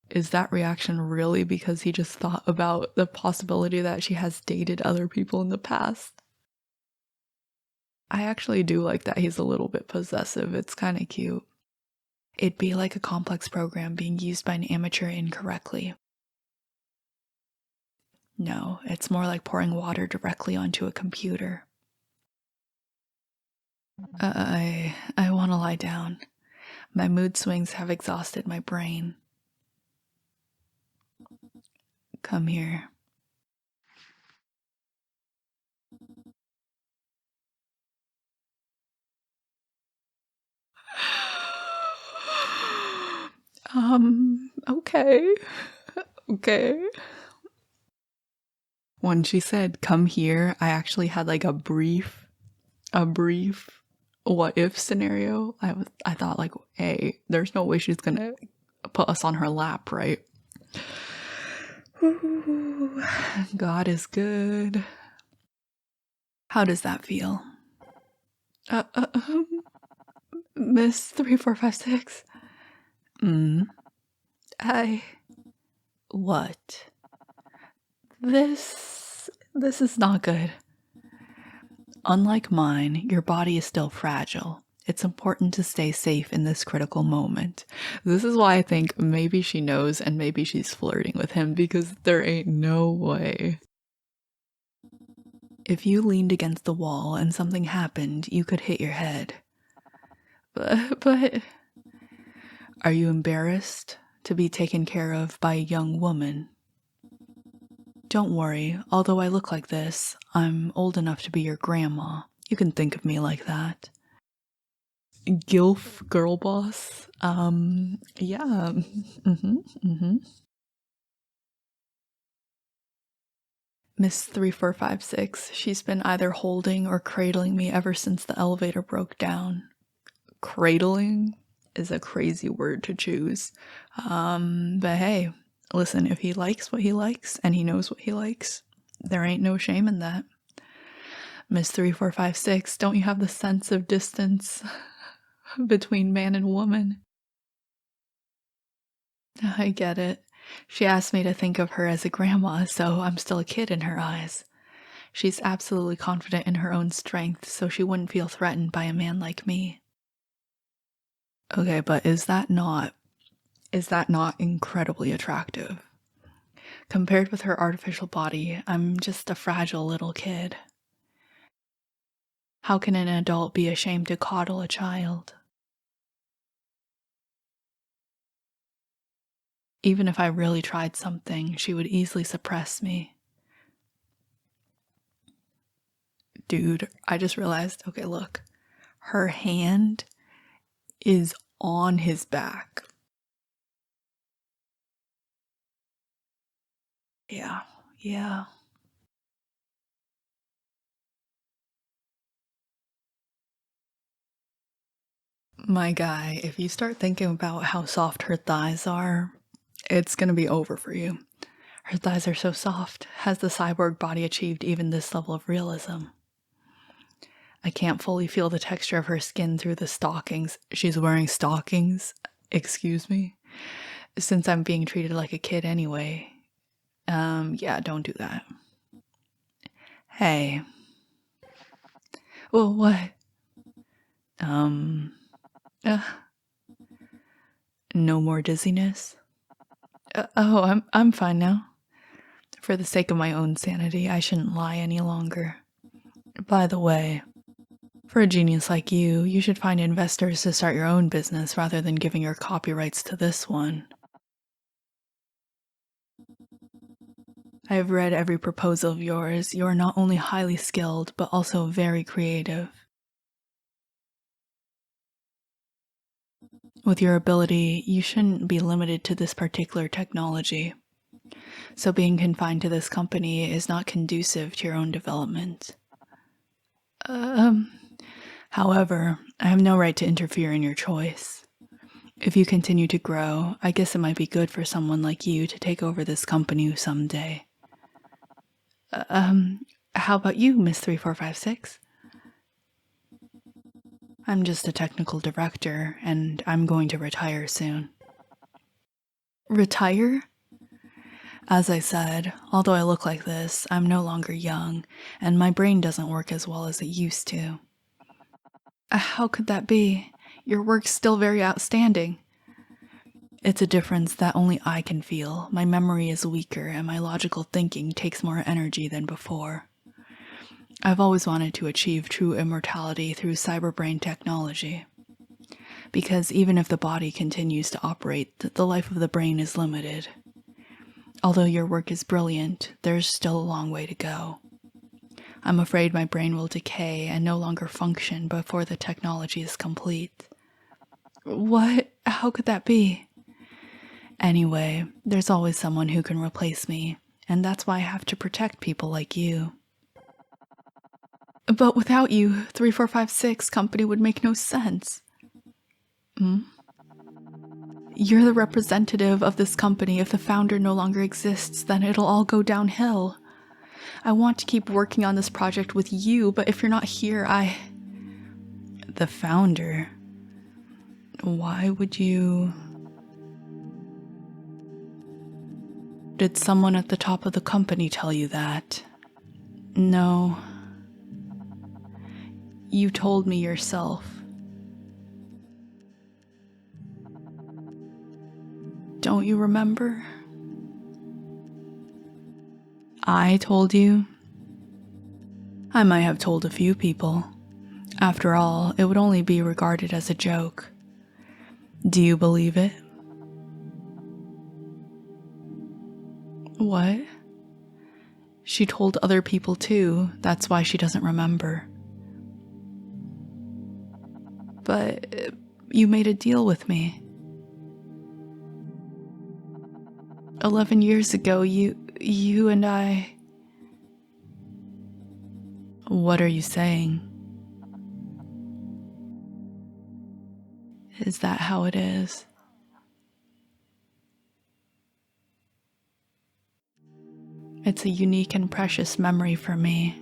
Is that reaction really because he just thought about the possibility that she has dated other people in the past? I actually do like that he's a little bit possessive. It's kind of cute. It'd be like a complex program being used by an amateur incorrectly. No, it's more like pouring water directly onto a computer. I want to lie down. My mood swings have exhausted my brain. Come here. Okay. Okay. When she said, come here, I actually had like a brief what if scenario. I thought like, hey, there's no way she's gonna put us on her lap, right? Ooh, God is good. How does that feel? Miss 3456. What? This is not good. Unlike mine, your body is still fragile. It's important to stay safe in this critical moment. This is why I think maybe she knows and maybe she's flirting with him, because there ain't no way. If you leaned against the wall and something happened, you could hit your head. But are you embarrassed to be taken care of by a young woman? Don't worry, although I look like this, I'm old enough to be your grandma. You can think of me like that. Gilf girl boss? Yeah. Miss 3456, she's been either holding or cradling me ever since the elevator broke down. Cradling is a crazy word to choose. But hey, listen, if he likes what he likes and he knows what he likes, there ain't no shame in that. Miss 3456, don't you have the sense of distance between man and woman? I get it. She asked me to think of her as a grandma, so I'm still a kid in her eyes. She's absolutely confident in her own strength, so she wouldn't feel threatened by a man like me. Okay, but is that not incredibly attractive? Compared with her artificial body, I'm just a fragile little kid. How can an adult be ashamed to coddle a child? Even if I really tried something, she would easily suppress me. Dude, I just realized, okay, look, her hand is on his back. Yeah. My guy, if you start thinking about how soft her thighs are, it's gonna be over for you. Her thighs are so soft. Has the cyborg body achieved even this level of realism? I can't fully feel the texture of her skin through the stockings. She's wearing stockings? Excuse me? Since I'm being treated like a kid anyway. Yeah, don't do that. Hey. Well, what? Uh, no more dizziness? I'm fine now. For the sake of my own sanity, I shouldn't lie any longer. By the way, for a genius like you should find investors to start your own business rather than giving your copyrights to this one. I have read every proposal of yours. You are not only highly skilled, but also very creative. With your ability, you shouldn't be limited to this particular technology. So being confined to this company is not conducive to your own development. However, I have no right to interfere in your choice. If you continue to grow, I guess it might be good for someone like you to take over this company someday. How about you, Miss 3456? I'm just a technical director, and I'm going to retire soon. Retire? As I said, although I look like this, I'm no longer young, and my brain doesn't work as well as it used to. How could that be? Your work's still very outstanding. It's a difference that only I can feel. My memory is weaker, and my logical thinking takes more energy than before. I've always wanted to achieve true immortality through cyberbrain technology. Because even if the body continues to operate, the life of the brain is limited. Although your work is brilliant, there's still a long way to go. I'm afraid my brain will decay and no longer function before the technology is complete. What? How could that be? Anyway, there's always someone who can replace me, and that's why I have to protect people like you. But without you, 3456 company would make no sense. You're the representative of this company. If the founder no longer exists, then it'll all go downhill. I want to keep working on this project with you, but if you're not here, The founder? Why would you... Did someone at the top of the company tell you that? No. You told me yourself. Don't you remember? I told you? I might have told a few people. After all, it would only be regarded as a joke. Do you believe it? What? She told other people too. That's why she doesn't remember. But you made a deal with me. 11 years ago, you and I... What are you saying? Is that how it is? It's a unique and precious memory for me.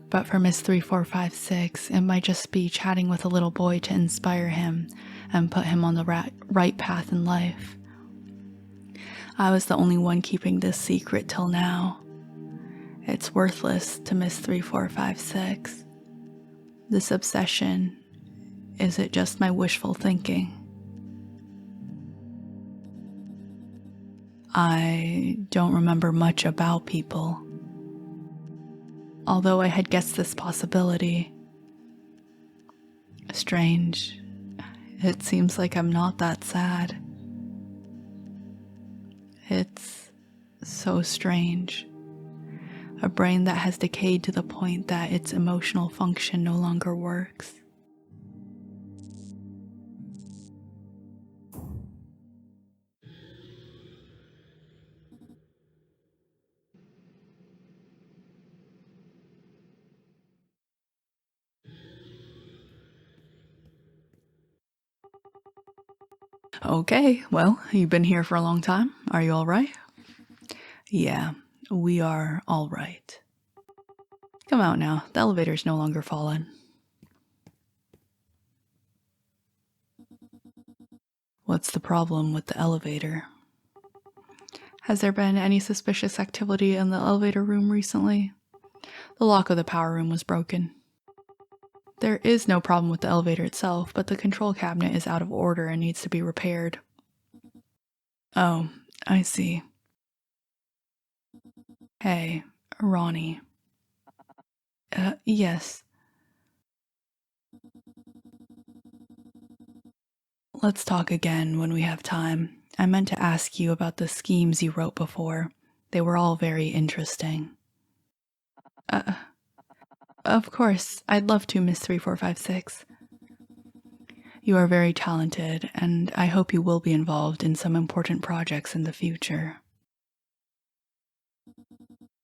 But for Miss 3456, it might just be chatting with a little boy to inspire him and put him on the right path in life. I was the only one keeping this secret till now. It's worthless to Miss 3456. This obsession, is it just my wishful thinking? I don't remember much about people. Although I had guessed this possibility. Strange. It seems like I'm not that sad. It's so strange. A brain that has decayed to the point that its emotional function no longer works. Okay, well, you've been here for a long time. Are you all right? Yeah, we are all right. Come Come out now. The elevator's no longer fallen. What's the problem with the elevator? Has there been any suspicious activity in the elevator room recently? The lock of the power room was broken. There is no problem with the elevator itself, but the control cabinet is out of order and needs to be repaired. Oh, I see. Hey, Ronnie. Yes. Let's talk again when we have time. I meant to ask you about the schemes you wrote before. They were all very interesting. Of course, I'd love to, Miss 3456. You are very talented, and I hope you will be involved in some important projects in the future.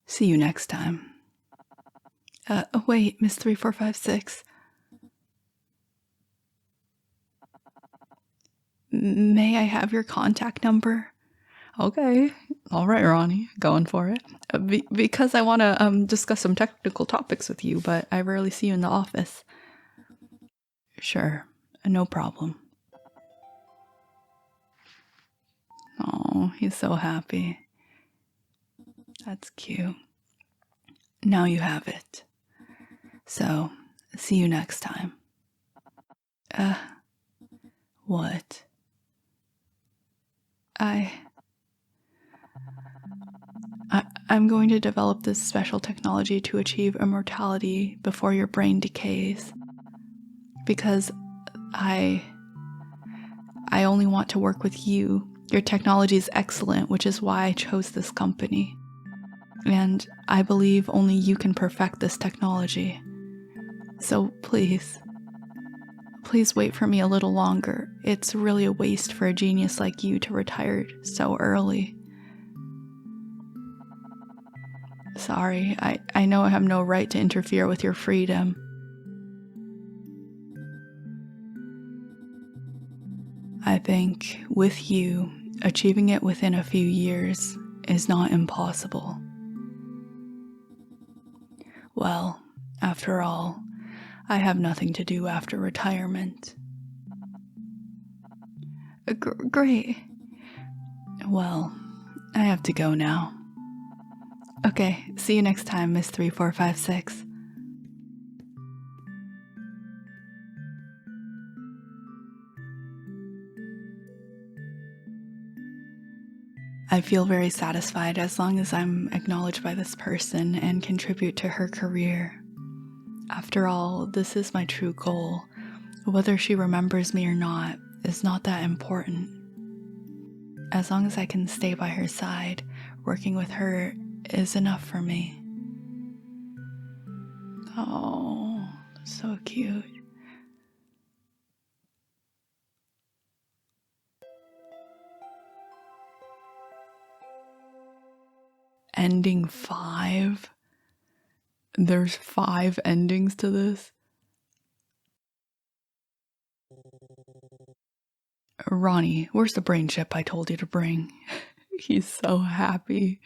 See you next time. Wait, Miss 3456. May I have your contact number? Okay. All right, Ronnie. Going for it. Because I want to discuss some technical topics with you, but I rarely see you in the office. Sure. No problem. Oh, he's so happy. That's cute. Now you have it. So, see you next time. What? I'm going to develop this special technology to achieve immortality before your brain decays. Because I only want to work with you. Your technology is excellent, which is why I chose this company. And I believe only you can perfect this technology. So please wait for me a little longer. It's really a waste for a genius like you to retire so early. Sorry, I know I have no right to interfere with your freedom. I think, with you, achieving it within a few years is not impossible. Well, after all, I have nothing to do after retirement. Great. Well, I have to go now. Okay, see you next time, Miss 3456. I feel very satisfied as long as I'm acknowledged by this person and contribute to her career. After all, this is my true goal. Whether she remembers me or not is not that important. As long as I can stay by her side, working with her is enough for me. Oh, so cute. Ending 5? There's 5 endings to this? Ronnie, where's the brain chip I told you to bring? He's so happy.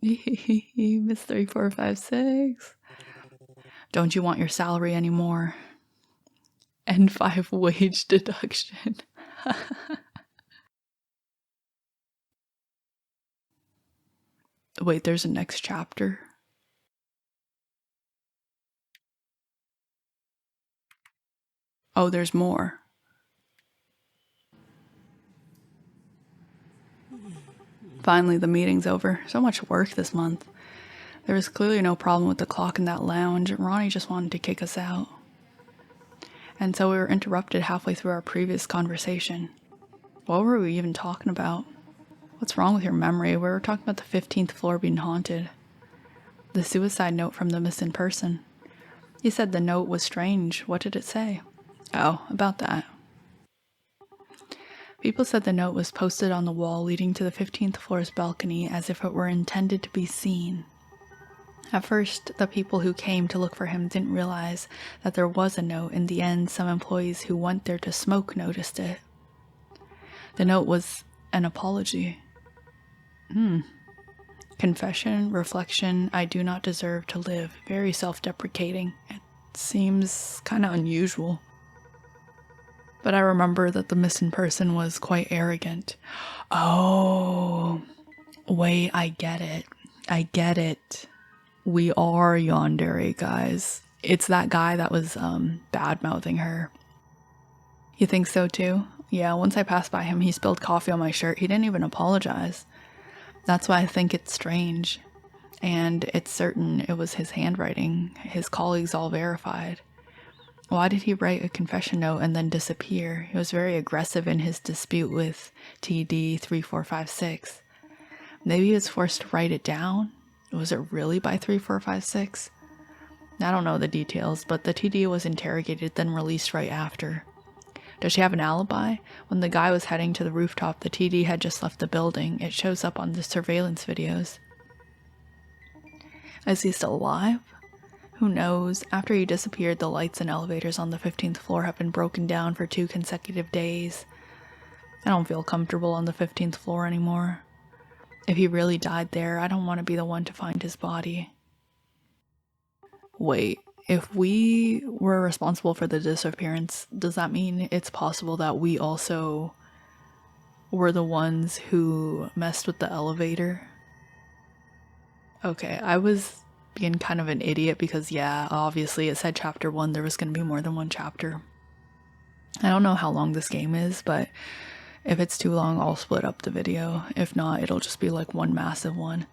Miss 3456. Don't you want your salary anymore? And 5 wage deduction. Wait, there's a next chapter. Oh, there's more. Finally, the meeting's over. So much work this month. There was clearly no problem with the clock in that lounge. Ronnie just wanted to kick us out. And so we were interrupted halfway through our previous conversation. What were we even talking about? What's wrong with your memory? We were talking about the 15th floor being haunted. The suicide note from the missing person. You said the note was strange. What did it say? Oh, about that. People said the note was posted on the wall leading to the 15th floor's balcony as if it were intended to be seen. At first, the people who came to look for him didn't realize that there was a note. In the end, some employees who went there to smoke noticed it. The note was an apology. Confession, reflection, I do not deserve to live. Very self-deprecating. It seems kind of unusual. But I remember that the missing person was quite arrogant. Oh, wait, I get it. I get it. We are yandere, guys. It's that guy that was bad-mouthing her. You think so too? Yeah, once I passed by him, he spilled coffee on my shirt. He didn't even apologize. That's why I think it's strange. And it's certain it was his handwriting. His colleagues all verified. Why did he write a confession note and then disappear? He was very aggressive in his dispute with TD 3456. Maybe he was forced to write it down? Was it really by 3456? I don't know the details, but the TD was interrogated, then released right after. Does she have an alibi? When the guy was heading to the rooftop, the TD had just left the building. It shows up on the surveillance videos. Is he still alive? Who knows? After he disappeared, the lights and elevators on the 15th floor have been broken down for 2 consecutive days. I don't feel comfortable on the 15th floor anymore. If he really died there, I don't want to be the one to find his body. Wait, if we were responsible for the disappearance, does that mean it's possible that we also were the ones who messed with the elevator? Okay, I was being kind of an idiot because, yeah, obviously it said chapter 1, there was going to be more than one chapter. I don't know how long this game is, but if it's too long, I'll split up the video. If not, it'll just be like one massive one.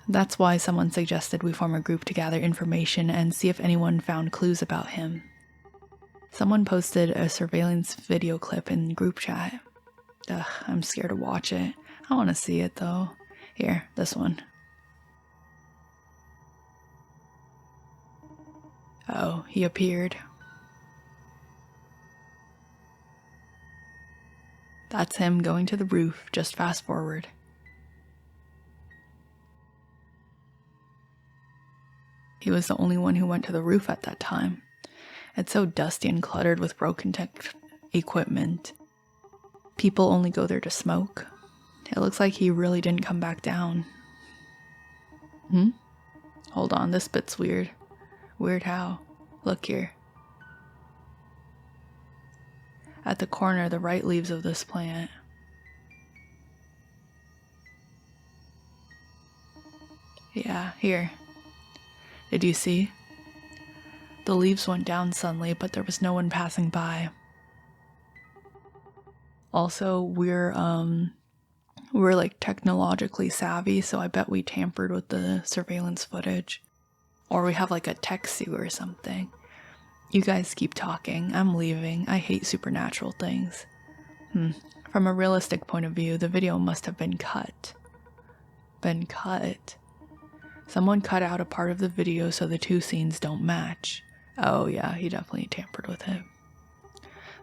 That's why someone suggested we form a group to gather information and see if anyone found clues about him. Someone posted a surveillance video clip in group chat. Ugh, I'm scared to watch it. I want to see it though. Here, this one. Oh, he appeared. That's him going to the roof. Just fast forward. He was the only one who went to the roof at that time. It's so dusty and cluttered with broken tech equipment. People only go there to smoke. It looks like he really didn't come back down. Hold on, this bit's weird. Weird how? Look here. At the corner, the right leaves of this plant. Yeah, here. Did you see? The leaves went down suddenly, but there was no one passing by. Also, we're like technologically savvy, so I bet we tampered with the surveillance footage. Or we have like a tech suit or something. You guys keep talking. I'm leaving. I hate supernatural things. From a realistic point of view, the video must have been cut. Been cut? Someone cut out a part of the video so the two scenes don't match. Oh yeah, he definitely tampered with it.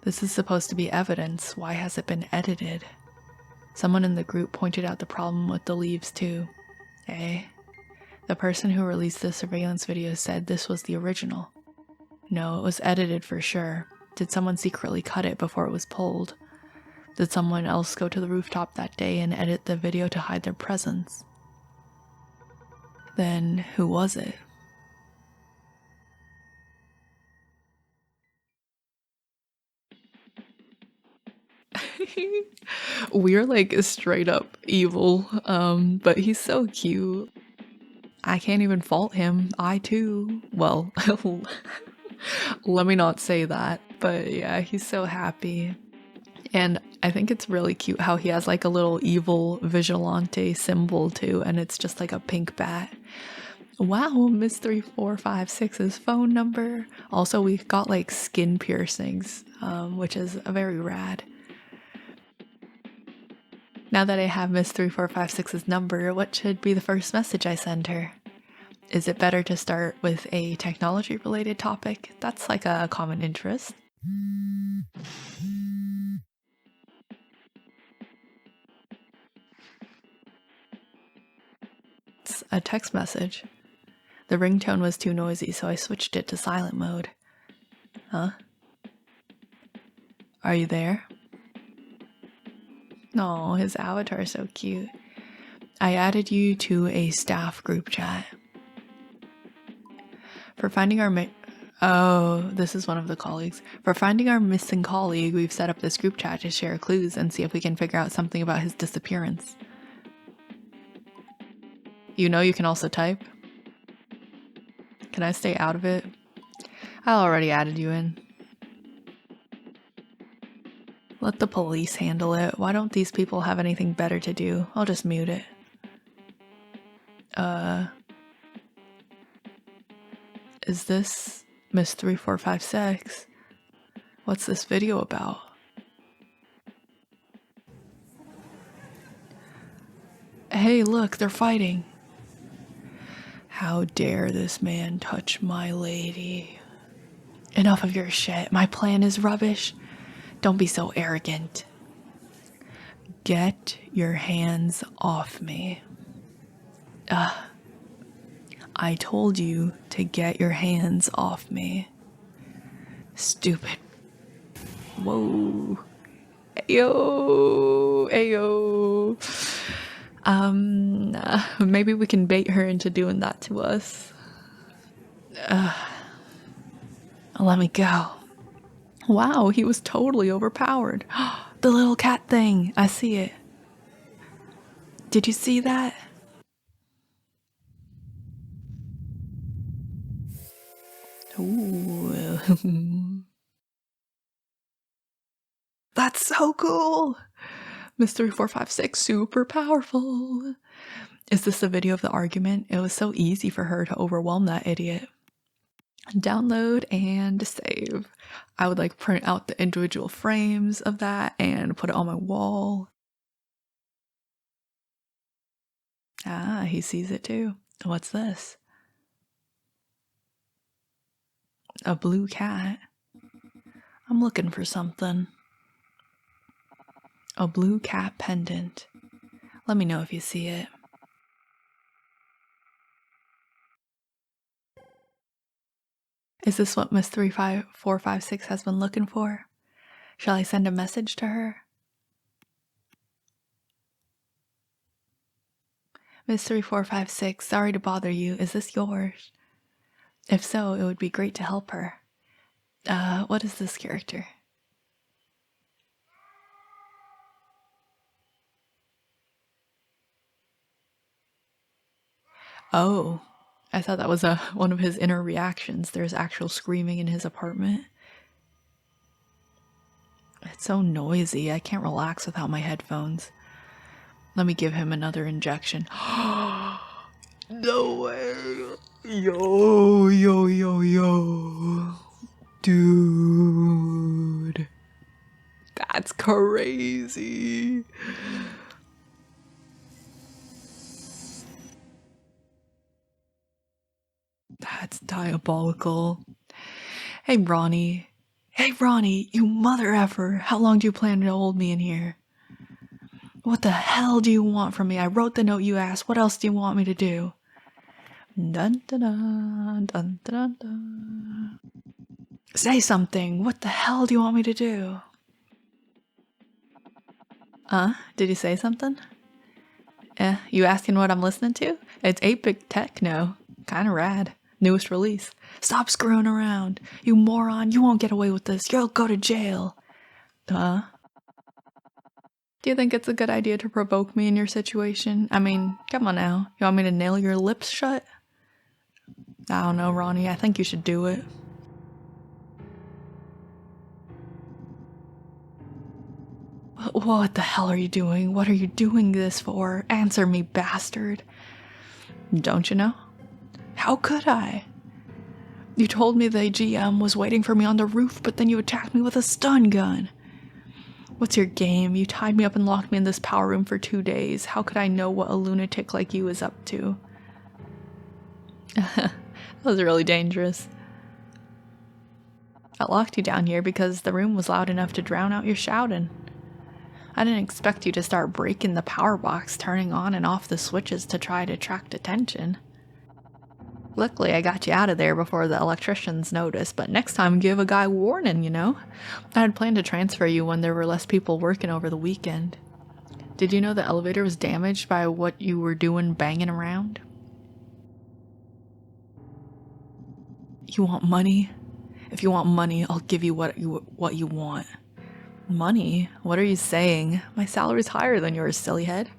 This is supposed to be evidence. Why has it been edited? Someone in the group pointed out the problem with the leaves too. Eh? The person who released the surveillance video said this was the original. No, it was edited for sure. Did someone secretly cut it before it was pulled? Did someone else go to the rooftop that day and edit the video to hide their presence? Then who was it? We're like straight up evil, but he's so cute. I can't even fault him. I too. Well, let me not say that, but yeah, he's so happy. And I think it's really cute how he has like a little evil vigilante symbol too, and it's just like a pink bat. Wow, Miss 3456's phone number. Also, we've got like skin piercings, which is very rad. Now that I have Miss 3456's number, what should be the first message I send her? Is it better to start with a technology-related topic? That's like a common interest. It's a text message. The ringtone was too noisy, so I switched it to silent mode. Huh? Are you there? No, his avatar is so cute. I added you to a staff group chat. For finding our this is one of the colleagues. For finding our missing colleague, we've set up this group chat to share clues and see if we can figure out something about his disappearance. You know you can also type. Can I stay out of it? I already added you in. Let the police handle it. Why don't these people have anything better to do? I'll just mute it. Is this Miss 3456? What's this video about? Hey, look, they're fighting. How dare this man touch my lady? Enough of your shit. My plan is rubbish. Don't be so arrogant. Get your hands off me. I told you to get your hands off me. Stupid. Whoa. Ayo. Ayo. Maybe we can bait her into doing that to us. Let me go. Wow, he was totally overpowered. The little cat thing. I see it. Did you see that? Ooh. That's so cool. Miss 3456, super powerful. Is this a video of the argument? It was so easy for her to overwhelm that idiot. Download and save. I would like print out the individual frames of that and put it on my wall. Ah, he sees it too. What's this? A blue cat. I'm looking for something. A blue cat pendant. Let me know if you see it. Is this what Miss 35456 has been looking for? Shall I send a message to her? Miss 3456, sorry to bother you. Is this yours? If so, it would be great to help her. What is this character? Oh, I thought that was one of his inner reactions. There's actual screaming in his apartment. It's so noisy. I can't relax without my headphones. Let me give him another injection. No way. Yo, yo, yo, yo. Dude. That's crazy. That's diabolical. Hey, Ronnie. Hey, Ronnie, you mother effer. How long do you plan to hold me in here? What the hell do you want from me? I wrote the note you asked. What else do you want me to do? Dun, dun, dun, dun, dun, dun. Say something. What the hell do you want me to do? Did you say something? You asking what I'm listening to? It's 8-bit techno. Kinda rad. Newest release. Stop screwing around. You moron, you won't get away with this. You'll go to jail. Do you think it's a good idea to provoke me in your situation? I mean, come on now. You want me to nail your lips shut? I don't know, Ronnie. I think you should do it. What the hell are you doing? What are you doing this for? Answer me, bastard. Don't you know? How could I? You told me the GM was waiting for me on the roof, but then you attacked me with a stun gun. What's your game? You tied me up and locked me in this power room for 2 days. How could I know what a lunatic like you is up to? That was really dangerous. I locked you down here because the room was loud enough to drown out your shouting. I didn't expect you to start breaking the power box, turning on and off the switches to try to attract attention. Luckily, I got you out of there before the electricians noticed, but next time give a guy warning, you know? I had planned to transfer you when there were less people working over the weekend. Did you know the elevator was damaged by what you were doing banging around? You want money? If you want money, I'll give you what you want. Money? What are you saying? My salary's higher than yours, silly head.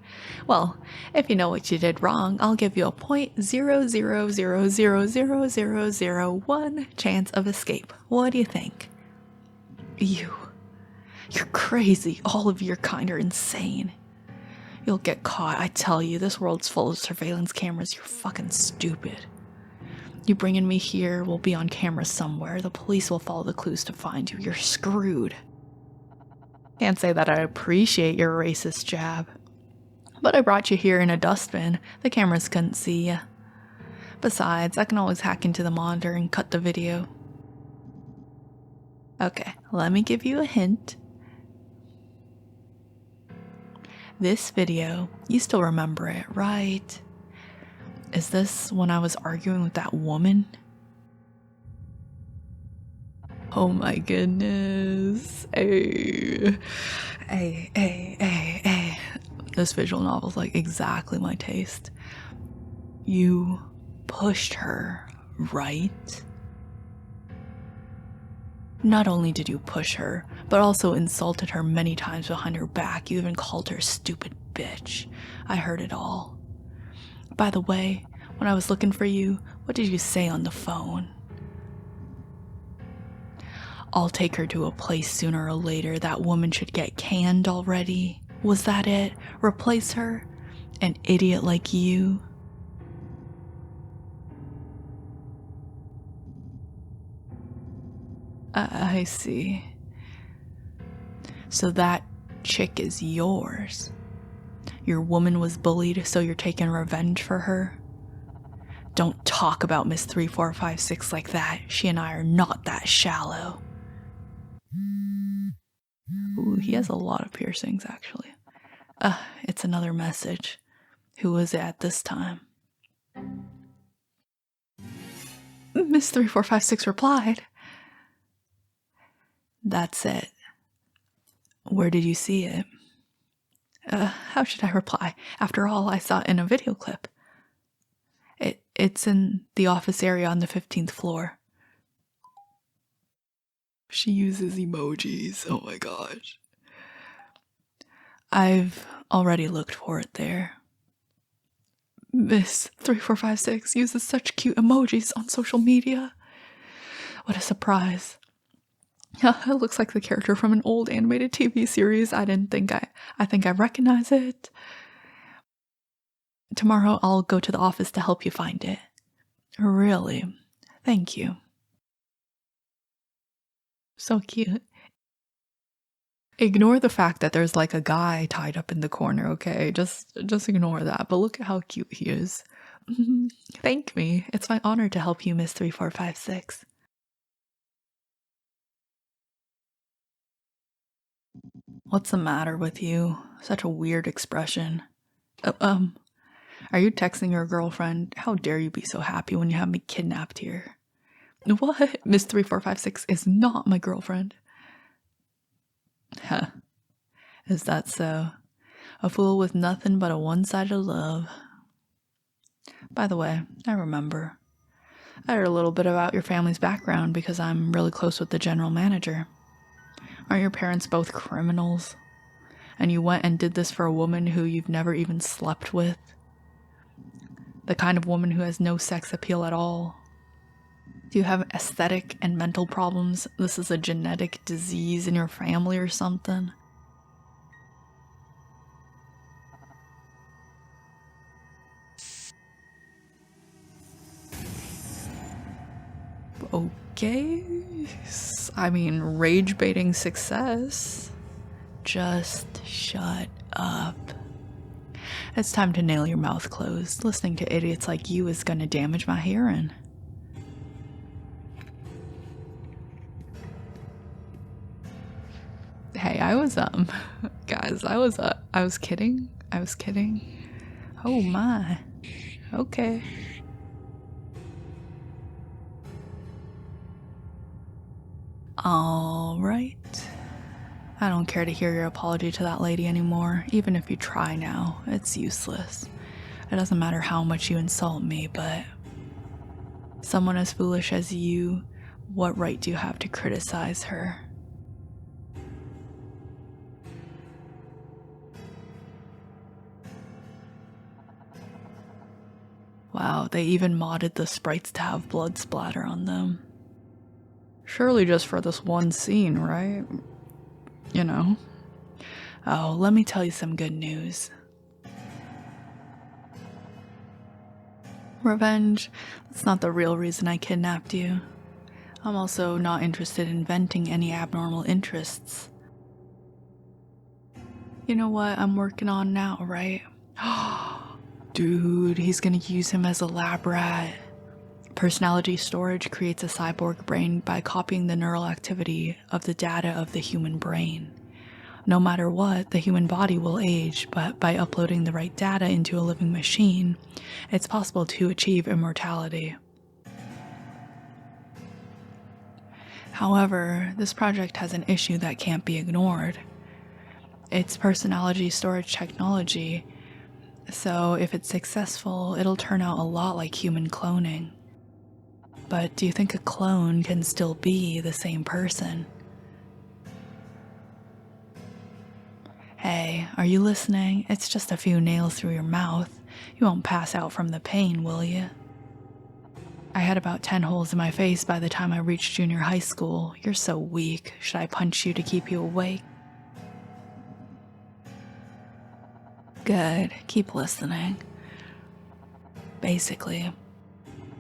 Well, if you know what you did wrong, I'll give you a 0.000000001 chance of escape. What do you think? You're crazy. All of your kind are insane. You'll get caught, I tell you. This world's full of surveillance cameras. You're fucking stupid. You bringing me here will be on camera somewhere. The police will follow the clues to find you. You're screwed. Can't say that I appreciate your racist jab. But I brought you here in a dustbin. The cameras couldn't see you. Besides, I can always hack into the monitor and cut the video. Okay, let me give you a hint. This video, you still remember it, right? Is this when I was arguing with that woman? Oh my goodness. Hey. This visual novel's like exactly my taste. You pushed her, right? Not only did you push her, but also insulted her many times behind her back. You even called her a stupid bitch. I heard it all. By the way, when I was looking for you, what did you say on the phone? I'll take her to a place sooner or later. That woman should get canned already. Was that it? Replace her? An idiot like you? I see. So that chick is yours. Your woman was bullied, so you're taking revenge for her? Don't talk about Miss 3456 like that. She and I are not that shallow. Ooh, he has a lot of piercings, actually. It's another message. Who was it at this time? Miss 3456 replied. That's it. Where did you see it? How should I reply? After all, I saw it in a video clip. It's in the office area on the 15th floor. She uses emojis. Oh my gosh. I've already looked for it there. Miss 3456 uses such cute emojis on social media. What a surprise. It looks like the character from an old animated TV series. I think I recognize it. Tomorrow I'll go to the office to help you find it. Really? Thank you. So cute. Ignore the fact that there's like a guy tied up in the corner, okay? Just ignore that. But look at how cute he is. Thank me. It's my honor to help you, Miss 3456. What's the matter with you? Such a weird expression. Are you texting your girlfriend? How dare you be so happy when you have me kidnapped here? What? Miss 3456 is not my girlfriend. Huh. Is that so? A fool with nothing but a one-sided love. By the way, I remember. I heard a little bit about your family's background because I'm really close with the general manager. Aren't your parents both criminals? And you went and did this for a woman who you've never even slept with? The kind of woman who has no sex appeal at all. Do you have aesthetic and mental problems? This is a genetic disease in your family or something? Okay. I mean, rage baiting success. Just shut up. It's time to nail your mouth closed. Listening to idiots like you is gonna damage my hearing. Hey, guys, I was kidding. Oh my. Okay. All right. I don't care to hear your apology to that lady anymore. Even if you try now, it's useless. It doesn't matter how much you insult me, but someone as foolish as you, what right do you have to criticize her? Wow, they even modded the sprites to have blood splatter on them. Surely just for this one scene, right? You know. Oh, let me tell you some good news. Revenge, that's not the real reason I kidnapped you. I'm also not interested in venting any abnormal interests. You know what I'm working on now, right? Dude, he's gonna use him as a lab rat. Personality storage creates a cyborg brain by copying the neural activity of the data of the human brain. No matter what, the human body will age, but by uploading the right data into a living machine, it's possible to achieve immortality. However, this project has an issue that can't be ignored. It's personality storage technology, so if it's successful, it'll turn out a lot like human cloning. But do you think a clone can still be the same person? Hey, are you listening? It's just a few nails through your mouth. You won't pass out from the pain, will you? I had about 10 holes in my face by the time I reached junior high school. You're so weak. Should I punch you to keep you awake? Good. Keep listening. Basically,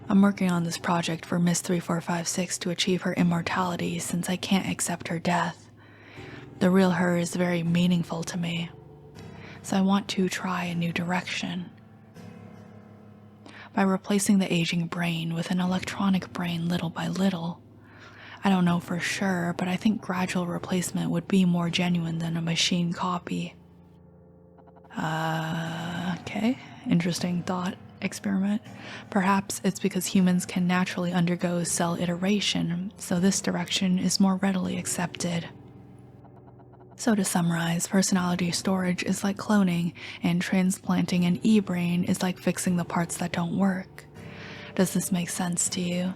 I'm working on this project for Miss 3456 to achieve her immortality since I can't accept her death. The real her is very meaningful to me, so I want to try a new direction. By replacing the aging brain with an electronic brain little by little. I don't know for sure, but I think gradual replacement would be more genuine than a machine copy. Okay, interesting thought experiment. Perhaps it's because humans can naturally undergo cell iteration, so this direction is more readily accepted. So to summarize, personality storage is like cloning, and transplanting an e-brain is like fixing the parts that don't work. Does this make sense to you?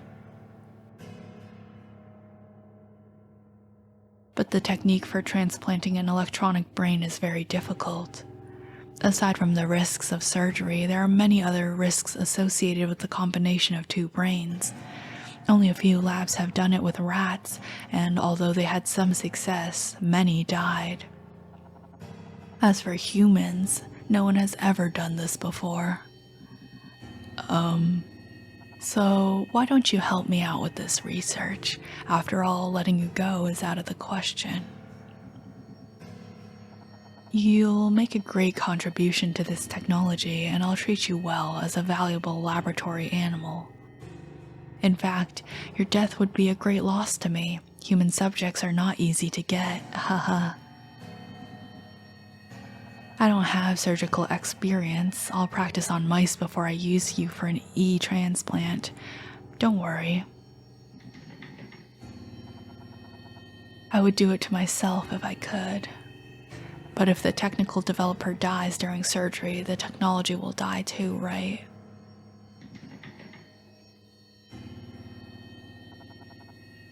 But the technique for transplanting an electronic brain is very difficult. Aside from the risks of surgery, there are many other risks associated with the combination of two brains. Only a few labs have done it with rats, and although they had some success, many died. As for humans, no one has ever done this before. So why don't you help me out with this research? After all, letting you go is out of the question. You'll make a great contribution to this technology, and I'll treat you well as a valuable laboratory animal. In fact, your death would be a great loss to me. Human subjects are not easy to get, haha. I don't have surgical experience. I'll practice on mice before I use you for an e-transplant. Don't worry. I would do it to myself if I could. But if the technical developer dies during surgery, the technology will die too, right?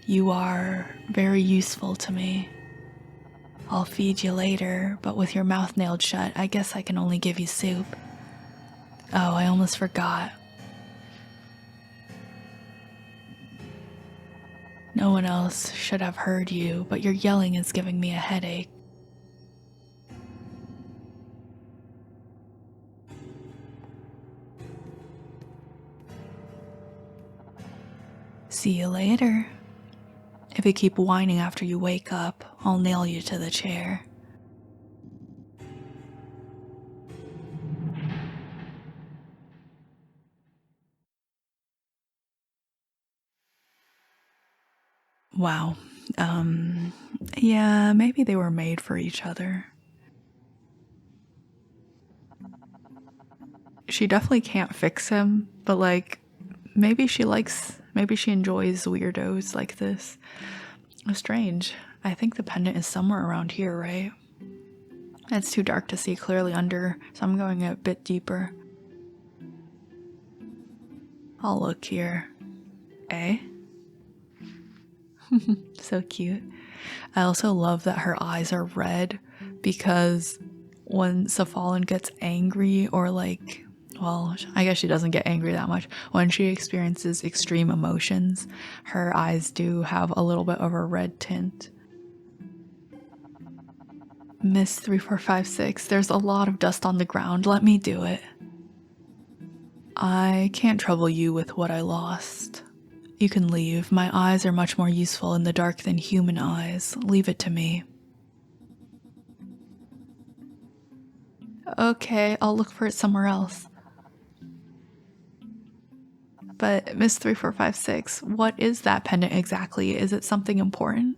You are very useful to me. I'll feed you later, but with your mouth nailed shut, I guess I can only give you soup. Oh, I almost forgot. No one else should have heard you, but your yelling is giving me a headache. See you later. If you keep whining after you wake up, I'll nail you to the chair. Wow. Yeah, maybe they were made for each other. She definitely can't fix him, but like, maybe she enjoys weirdos like this. Strange. I think the pendant is somewhere around here, right? It's too dark to see clearly under, so I'm going a bit deeper. I'll look here. Eh? So cute. I also love that her eyes are red because when Safalin gets angry or like, well, I guess she doesn't get angry that much. When she experiences extreme emotions, her eyes do have a little bit of a red tint. Miss 3456, there's a lot of dust on the ground. Let me do it. I can't trouble you with what I lost. You can leave. My eyes are much more useful in the dark than human eyes. Leave it to me. Okay, I'll look for it somewhere else. But Miss 3456, what is that pendant exactly? Is it something important?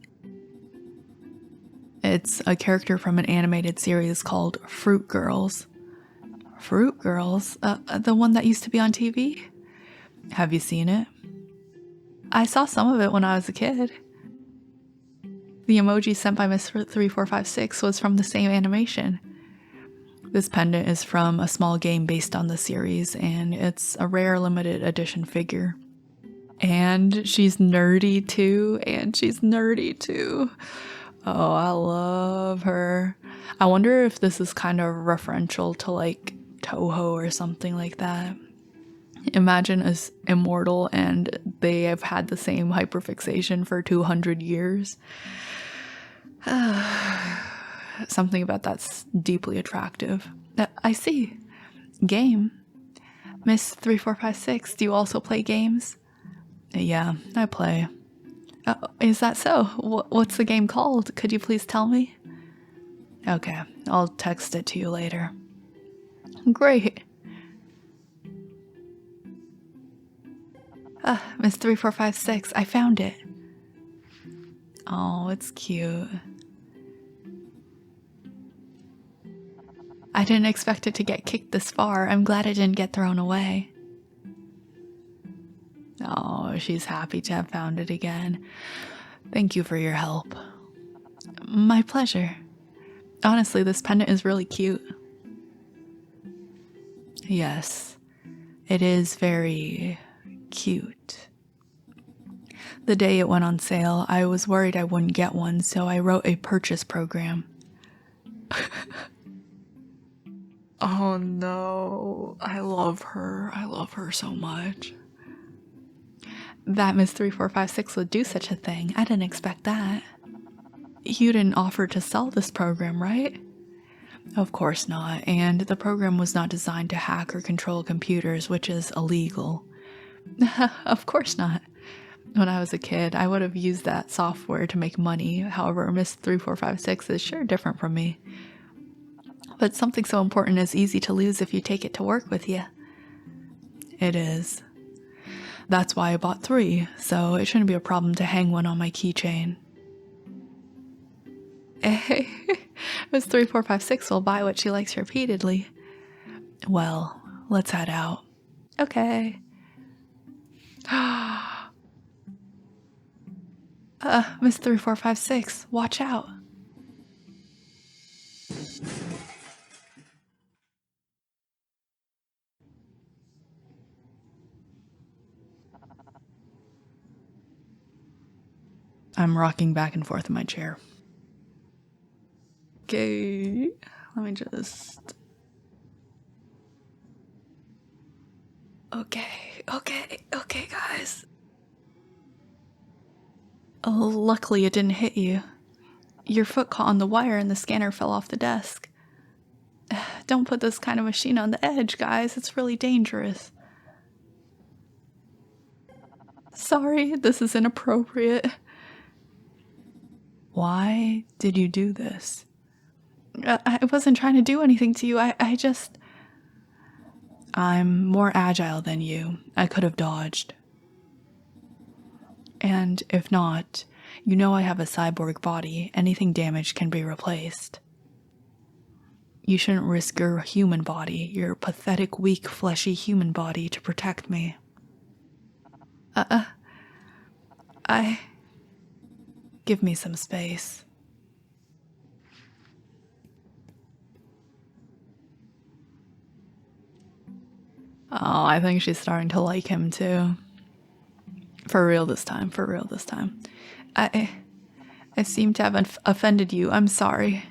It's a character from an animated series called Fruit Girls. Fruit Girls? The one that used to be on TV? Have you seen it? I saw some of it when I was a kid. The emoji sent by Miss 3456 was from the same animation. This pendant is from a small game based on the series, and it's a rare limited edition figure. And she's nerdy too, Oh, I love her. I wonder if this is kind of referential to like Toho or something like that. Imagine as Immortal and they have had the same hyperfixation for 200 years. Something about that's deeply attractive. I see. Game. Miss 3456, do you also play games? Yeah, I play. Is that so? What's the game called? Could you please tell me? Okay, I'll text it to you later. Great. Miss 3456, I found it. Oh, it's cute. I didn't expect it to get kicked this far. I'm glad it didn't get thrown away. Oh, she's happy to have found it again. Thank you for your help. My pleasure. Honestly, this pendant is really cute. Yes, it is very cute. The day it went on sale, I was worried I wouldn't get one, so I wrote a purchase program. Oh no, I love her. I love her so much. That Miss 3456 would do such a thing. I didn't expect that. You didn't offer to sell this program, right? Of course not, and the program was not designed to hack or control computers, which is illegal. Of course not. When I was a kid, I would have used that software to make money. However, Miss 3456 is sure different from me. But something so important is easy to lose if you take it to work with you. It is. That's why I bought 3, so it shouldn't be a problem to hang one on my keychain. Hey, Miss 3456 will buy what she likes repeatedly. Well, let's head out. Okay. Miss 3456, watch out. I'm rocking back and forth in my chair. Okay, let me just... Okay, guys. Oh, luckily it didn't hit you. Your foot caught on the wire and the scanner fell off the desk. Don't put this kind of machine on the edge, guys. It's really dangerous. Sorry, this is inappropriate. Why did you do this? I wasn't trying to do anything to you. I just... I'm more agile than you. I could have dodged. And if not, you know I have a cyborg body. Anything damaged can be replaced. You shouldn't risk your human body, your pathetic, weak, fleshy human body, to protect me. Give me some space. Oh, I think she's starting to like him too. For real this time, for real this time. I seem to have offended you. I'm sorry.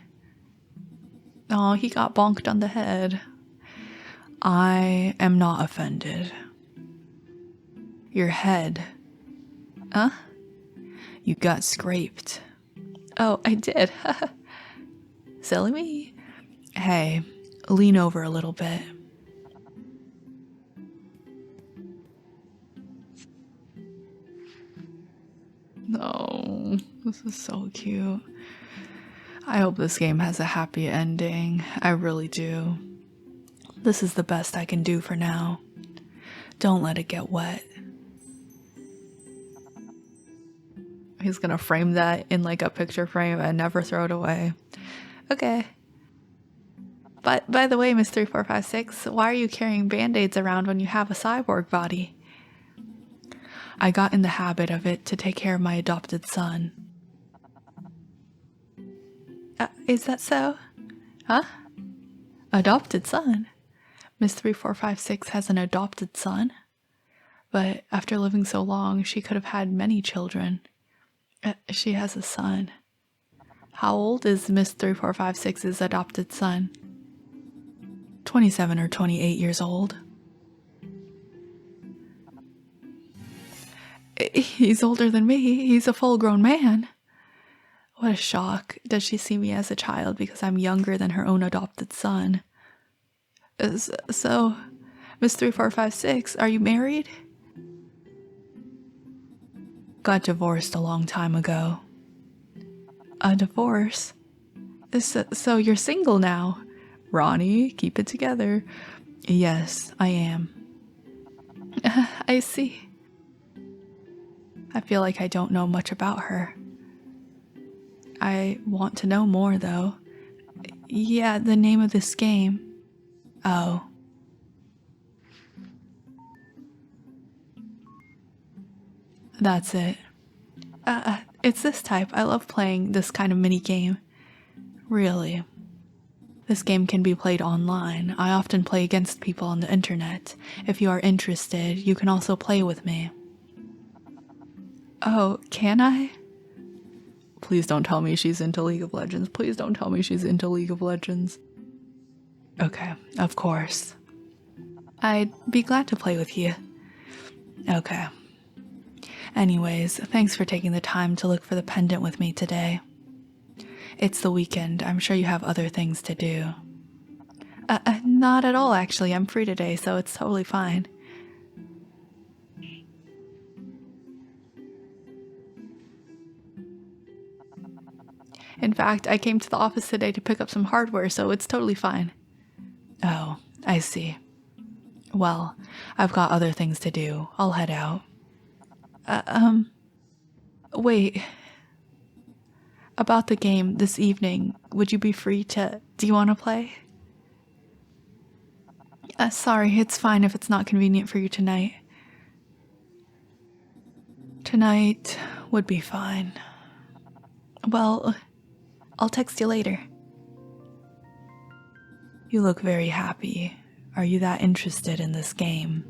Oh, he got bonked on the head. I am not offended. Your head. Huh? You got scraped. Oh, I did. Silly me. Hey, lean over a little bit. No, this is so cute. I hope this game has a happy ending. I really do. This is the best I can do for now. Don't let it get wet. He's gonna frame that in like a picture frame and never throw it away. Okay. But by the way, Miss 3456, why are you carrying band-aids around when you have a cyborg body? I got in the habit of it to take care of my adopted son. Is that so? Huh? Adopted son? Miss 3456 has an adopted son? But after living so long, she could have had many children. She has a son. How old is Miss 3456's adopted son? 27 or 28 years old. He's older than me. He's a full-grown man. What a shock. Does she see me as a child because I'm younger than her own adopted son? So, Miss 3456, are you married? Got divorced a long time ago. A divorce? So you're single now? Ronnie, keep it together. Yes, I am. I see. I feel like I don't know much about her. I want to know more, though. Yeah, the name of this game. Oh. That's it. It's this type. I love playing this kind of mini game. Really. This game can be played online. I often play against people on the internet. If you are interested, you can also play with me. Oh, can I? Please don't tell me she's into League of Legends. Please don't tell me she's into League of Legends. Okay, of course. I'd be glad to play with you. Okay. Anyways, thanks for taking the time to look for the pendant with me today. It's the weekend. I'm sure you have other things to do. Not at all, actually. I'm free today, so it's totally fine. In fact, I came to the office today to pick up some hardware, so it's totally fine. Oh, I see. Well, I've got other things to do. I'll head out. Wait. About the game this evening, would you be free to... Do you want to play? Sorry, it's fine if it's not convenient for you tonight. Tonight would be fine. Well, I'll text you later. You look very happy. Are you that interested in this game?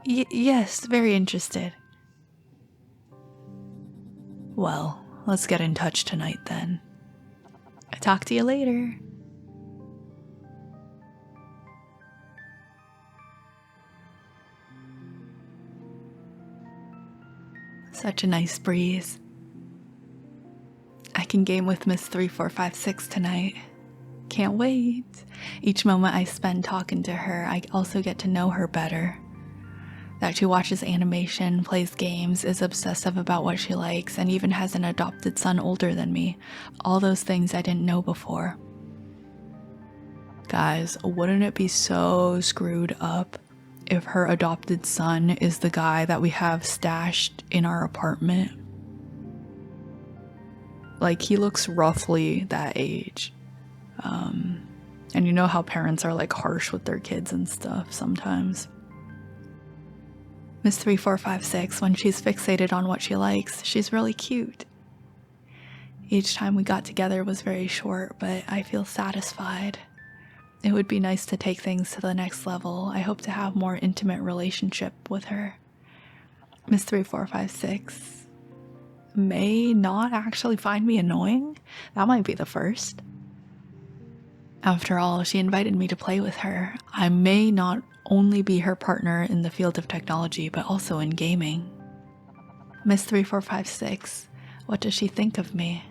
Yes, very interested. Well, let's get in touch tonight then. Talk to you later. Such a nice breeze. I can game with Miss 3456 tonight. Can't wait. Each moment I spend talking to her, I also get to know her better. That she watches animation, plays games, is obsessive about what she likes, and even has an adopted son older than me. All those things I didn't know before. Guys, wouldn't it be so screwed up if her adopted son is the guy that we have stashed in our apartment? Like, he looks roughly that age. And you know how parents are like harsh with their kids and stuff sometimes. Miss 3456, when she's fixated on what she likes, she's really cute. Each time we got together was very short, but I feel satisfied. It would be nice to take things to the next level. I hope to have more intimate relationship with her. Miss 3456 may not actually find me annoying. That might be the first. After all, she invited me to play with her. I may not only be her partner in the field of technology, but also in gaming. Miss 3456, what does she think of me?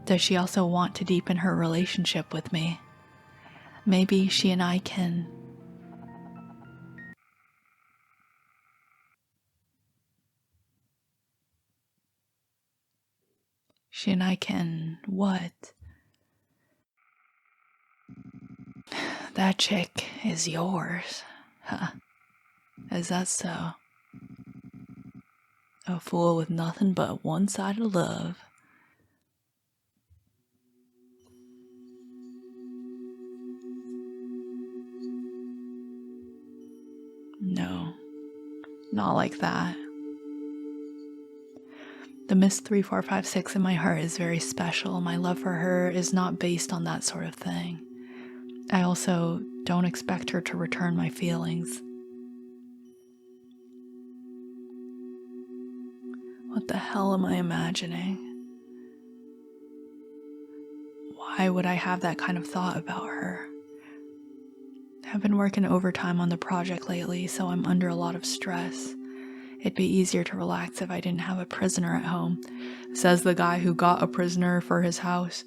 Does she also want to deepen her relationship with me? Maybe she and I can... what? That chick is yours. Huh. Is that so? A fool with nothing but one-sided love. No, not like that. The Miss 3456 in my heart is very special. My love for her is not based on that sort of thing. I also don't expect her to return my feelings. What the hell am I imagining? Why would I have that kind of thought about her? I've been working overtime on the project lately, so I'm under a lot of stress. It'd be easier to relax if I didn't have a prisoner at home, says the guy who got a prisoner for his house.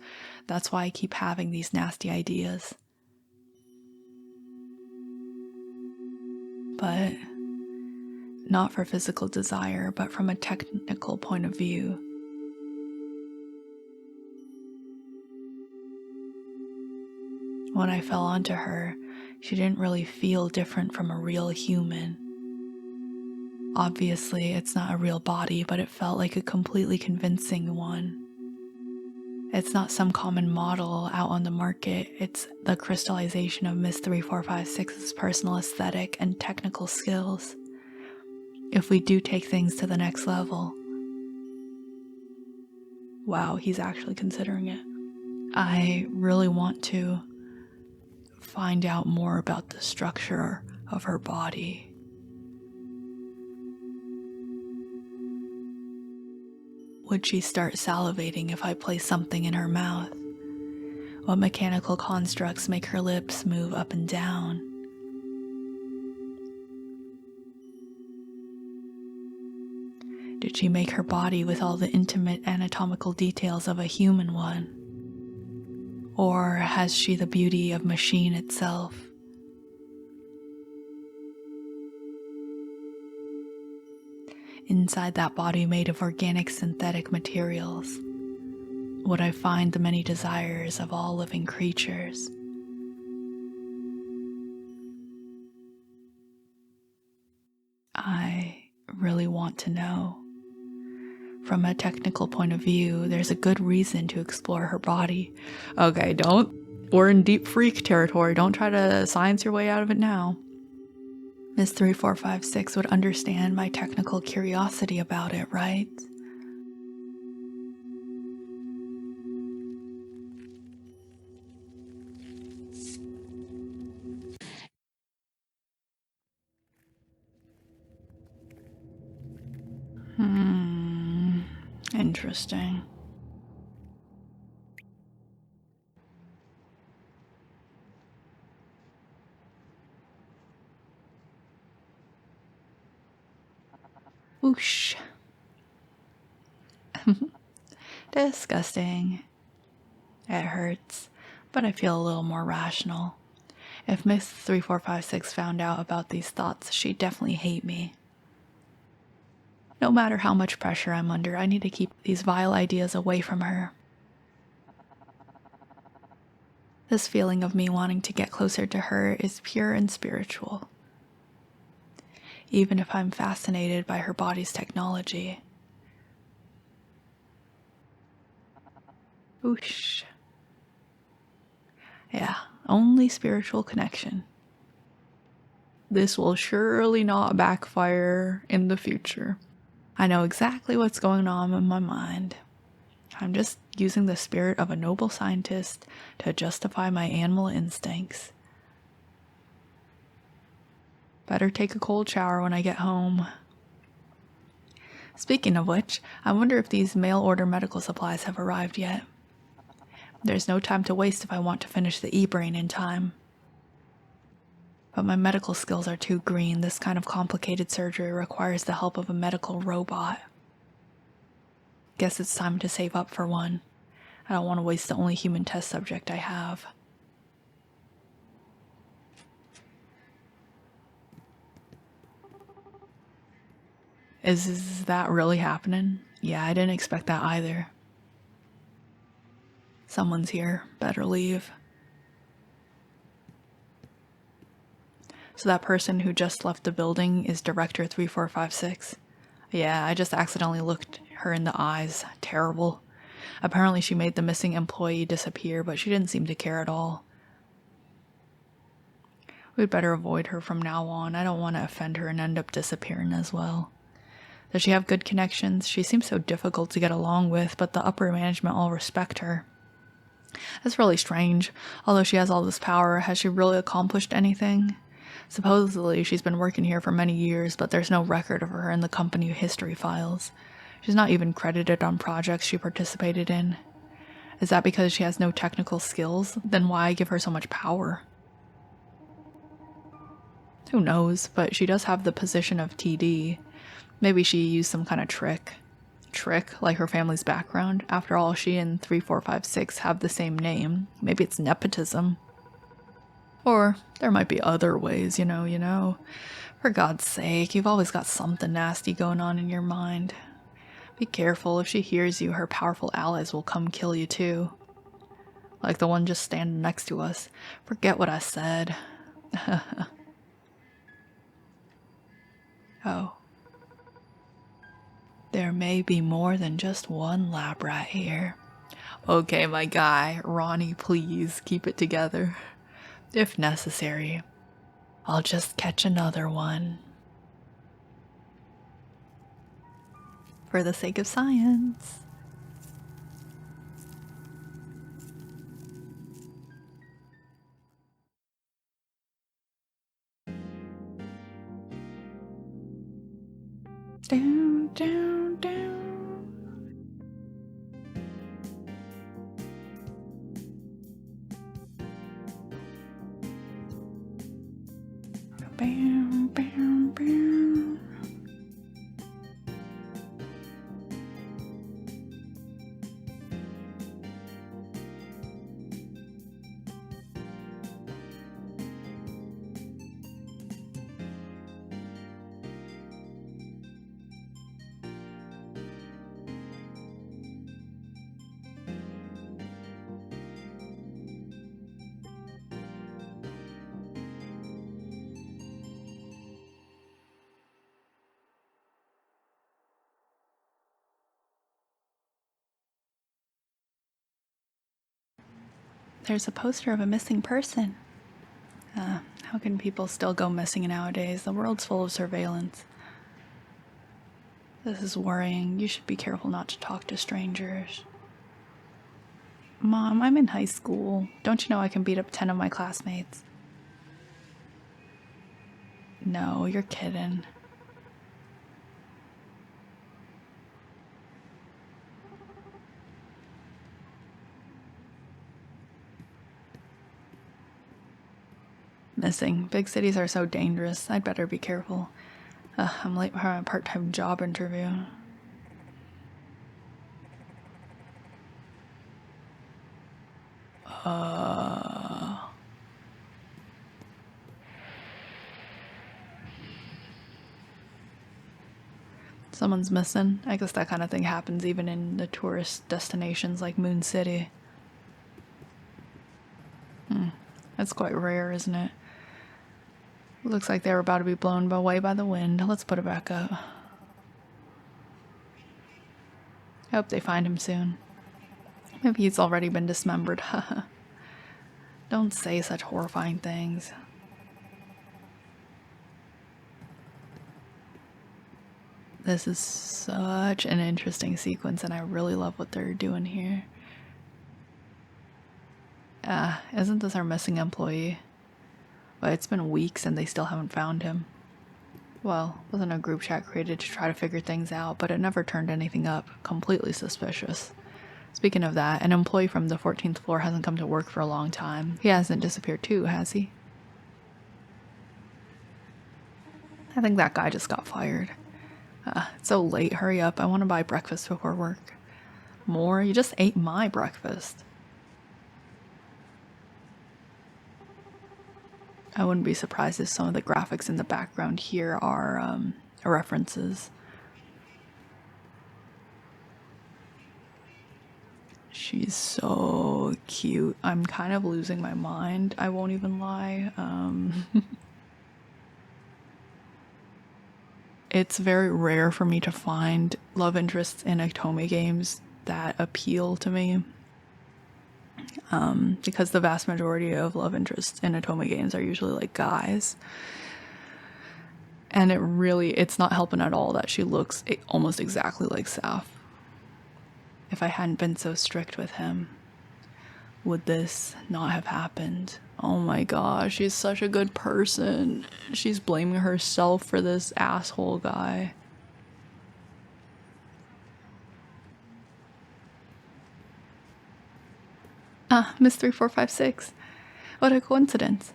That's why I keep having these nasty ideas. But not for physical desire, but from a technical point of view. When I fell onto her, she didn't really feel different from a real human. Obviously, it's not a real body, but it felt like a completely convincing one. It's not some common model out on the market, it's the crystallization of Miss 3456's personal aesthetic and technical skills. If we do take things to the next level. Wow, he's actually considering it. I really want to find out more about the structure of her body. Would she start salivating if I place something in her mouth? What mechanical constructs make her lips move up and down? Did she make her body with all the intimate anatomical details of a human one? Or has she the beauty of machine itself? Inside that body made of organic synthetic materials, would I find the many desires of all living creatures? I really want to know. From a technical point of view, there's a good reason to explore her body. Okay, we're in deep freak territory. Don't try to science your way out of it now. Miss 3456 would understand my technical curiosity about it, right? Interesting. Whoosh. Disgusting. It hurts, but I feel a little more rational. If Miss 3456 found out about these thoughts, she'd definitely hate me. No matter how much pressure I'm under, I need to keep these vile ideas away from her. This feeling of me wanting to get closer to her is pure and spiritual. Even if I'm fascinated by her body's technology. Whoosh. Yeah, only spiritual connection. This will surely not backfire in the future. I know exactly what's going on in my mind. I'm just using the spirit of a noble scientist to justify my animal instincts. Better take a cold shower when I get home. Speaking of which, I wonder if these mail-order medical supplies have arrived yet. There's no time to waste if I want to finish the e-brain in time. But my medical skills are too green. This kind of complicated surgery requires the help of a medical robot. Guess it's time to save up for one. I don't want to waste the only human test subject I have. Is that really happening? Yeah, I didn't expect that either. Someone's here. Better leave. So that person who just left the building is Director 3456. Yeah, I just accidentally looked her in the eyes. Terrible. Apparently she made the missing employee disappear, but she didn't seem to care at all. We'd better avoid her from now on. I don't want to offend her and end up disappearing as well. Does she have good connections? She seems so difficult to get along with, but the upper management all respect her. That's really strange. Although she has all this power, has she really accomplished anything? Supposedly, she's been working here for many years, but there's no record of her in the company history files. She's not even credited on projects she participated in. Is that because she has no technical skills? Then why give her so much power? Who knows, but she does have the position of TD. Maybe she used some kind of trick. Trick, like her family's background. After all, she and 3456 have the same name. Maybe it's nepotism. Or there might be other ways, you know. For God's sake, you've always got something nasty going on in your mind. Be careful, if she hears you, her powerful allies will come kill you too. Like the one just standing next to us. Forget what I said. Oh. There may be more than just one lab rat here. Okay, my guy, Ronnie, please keep it together. If necessary, I'll just catch another one. For the sake of science. Down, down, down. Bam, bam, bam. There's a poster of a missing person. How can people still go missing nowadays? The world's full of surveillance. This is worrying. You should be careful not to talk to strangers. Mom, I'm in high school. Don't you know I can beat up 10 of my classmates? No, you're kidding. Missing. Big cities are so dangerous. I'd better be careful. I'm late for my part-time job interview. Someone's missing. I guess that kind of thing happens even in the tourist destinations like Moon City. That's quite rare, isn't it? Looks like they were about to be blown away by the wind. Let's put it back up. I hope they find him soon. Maybe he's already been dismembered. Don't say such horrifying things. This is such an interesting sequence, and I really love what they're doing here. Isn't this our missing employee? But it's been weeks and they still haven't found him. Well, wasn't a group chat created to try to figure things out, but it never turned anything up. Completely suspicious. Speaking of that, an employee from the 14th floor hasn't come to work for a long time. He hasn't disappeared too, has he? I think that guy just got fired. It's so late, hurry up. I want to buy breakfast before work. More? You just ate my breakfast. I wouldn't be surprised if some of the graphics in the background here are references. She's so cute. I'm kind of losing my mind. I won't even lie. It's very rare for me to find love interests in Otome games that appeal to me. Because the vast majority of love interests in Otome games are usually like guys. And it's not helping at all that she looks almost exactly like Saf. If I hadn't been so strict with him, would this not have happened? Oh my gosh, she's such a good person. She's blaming herself for this asshole guy. Miss 3456. What a coincidence.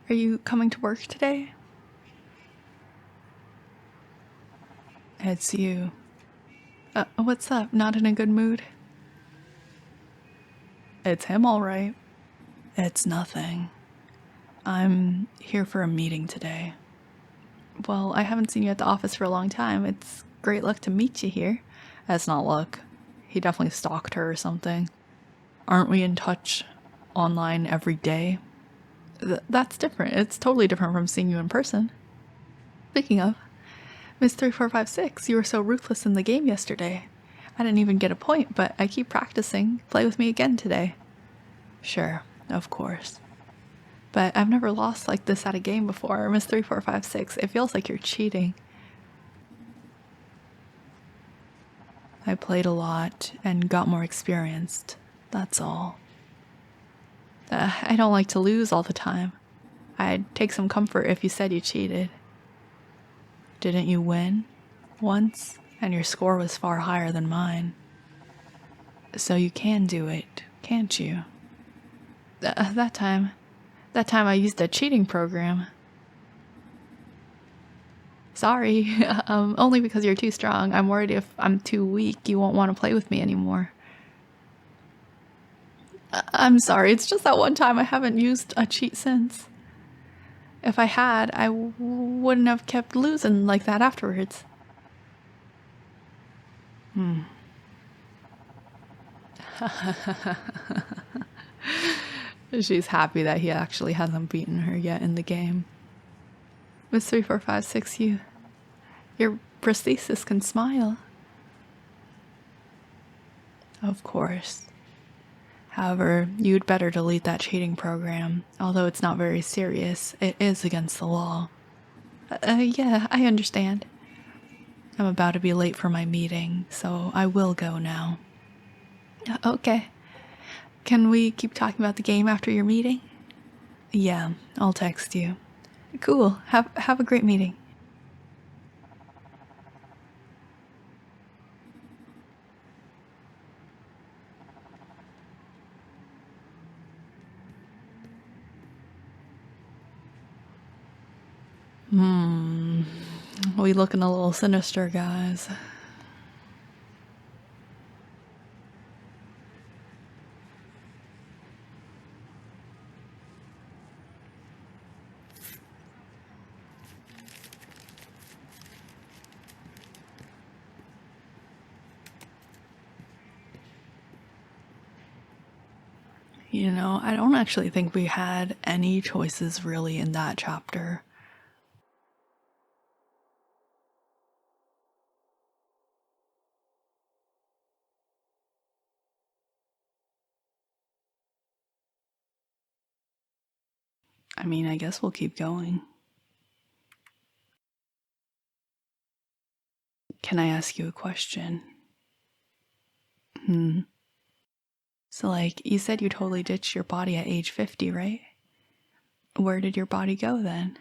Are you coming to work today? It's you. What's up? Not in a good mood? It's him, all right. It's nothing. I'm here for a meeting today. Well, I haven't seen you at the office for a long time. It's great luck to meet you here. That's not luck. He definitely stalked her or something. Aren't we in touch online every day? That's different. It's totally different from seeing you in person. Speaking of, Miss 3456, you were so ruthless in the game yesterday. I didn't even get a point, but I keep practicing. Play with me again today. Sure, of course. But I've never lost like this at a game before. Miss 3456, it feels like you're cheating. I played a lot and got more experienced. That's all. I don't like to lose all the time. I'd take some comfort if you said you cheated. Didn't you win? Once? And your score was far higher than mine. So you can do it, can't you? That time I used a cheating program. Sorry, only because you're too strong. I'm worried if I'm too weak, you won't want to play with me anymore. I'm sorry, it's just that one time. I haven't used a cheat since. If I had, I wouldn't have kept losing like that afterwards. She's happy that he actually hasn't beaten her yet in the game. Miss 3456, your prosthesis can smile. Of course. However, you'd better delete that cheating program. Although it's not very serious, it is against the law. Yeah, I understand. I'm about to be late for my meeting, so I will go now. Okay. Can we keep talking about the game after your meeting? Yeah, I'll text you. Cool. Have a great meeting. We looking a little sinister, guys. You know, I don't actually think we had any choices really in that chapter. I mean, I guess we'll keep going. Can I ask you a question? So, like, you said you totally ditched your body at age 50, right? Where did your body go then?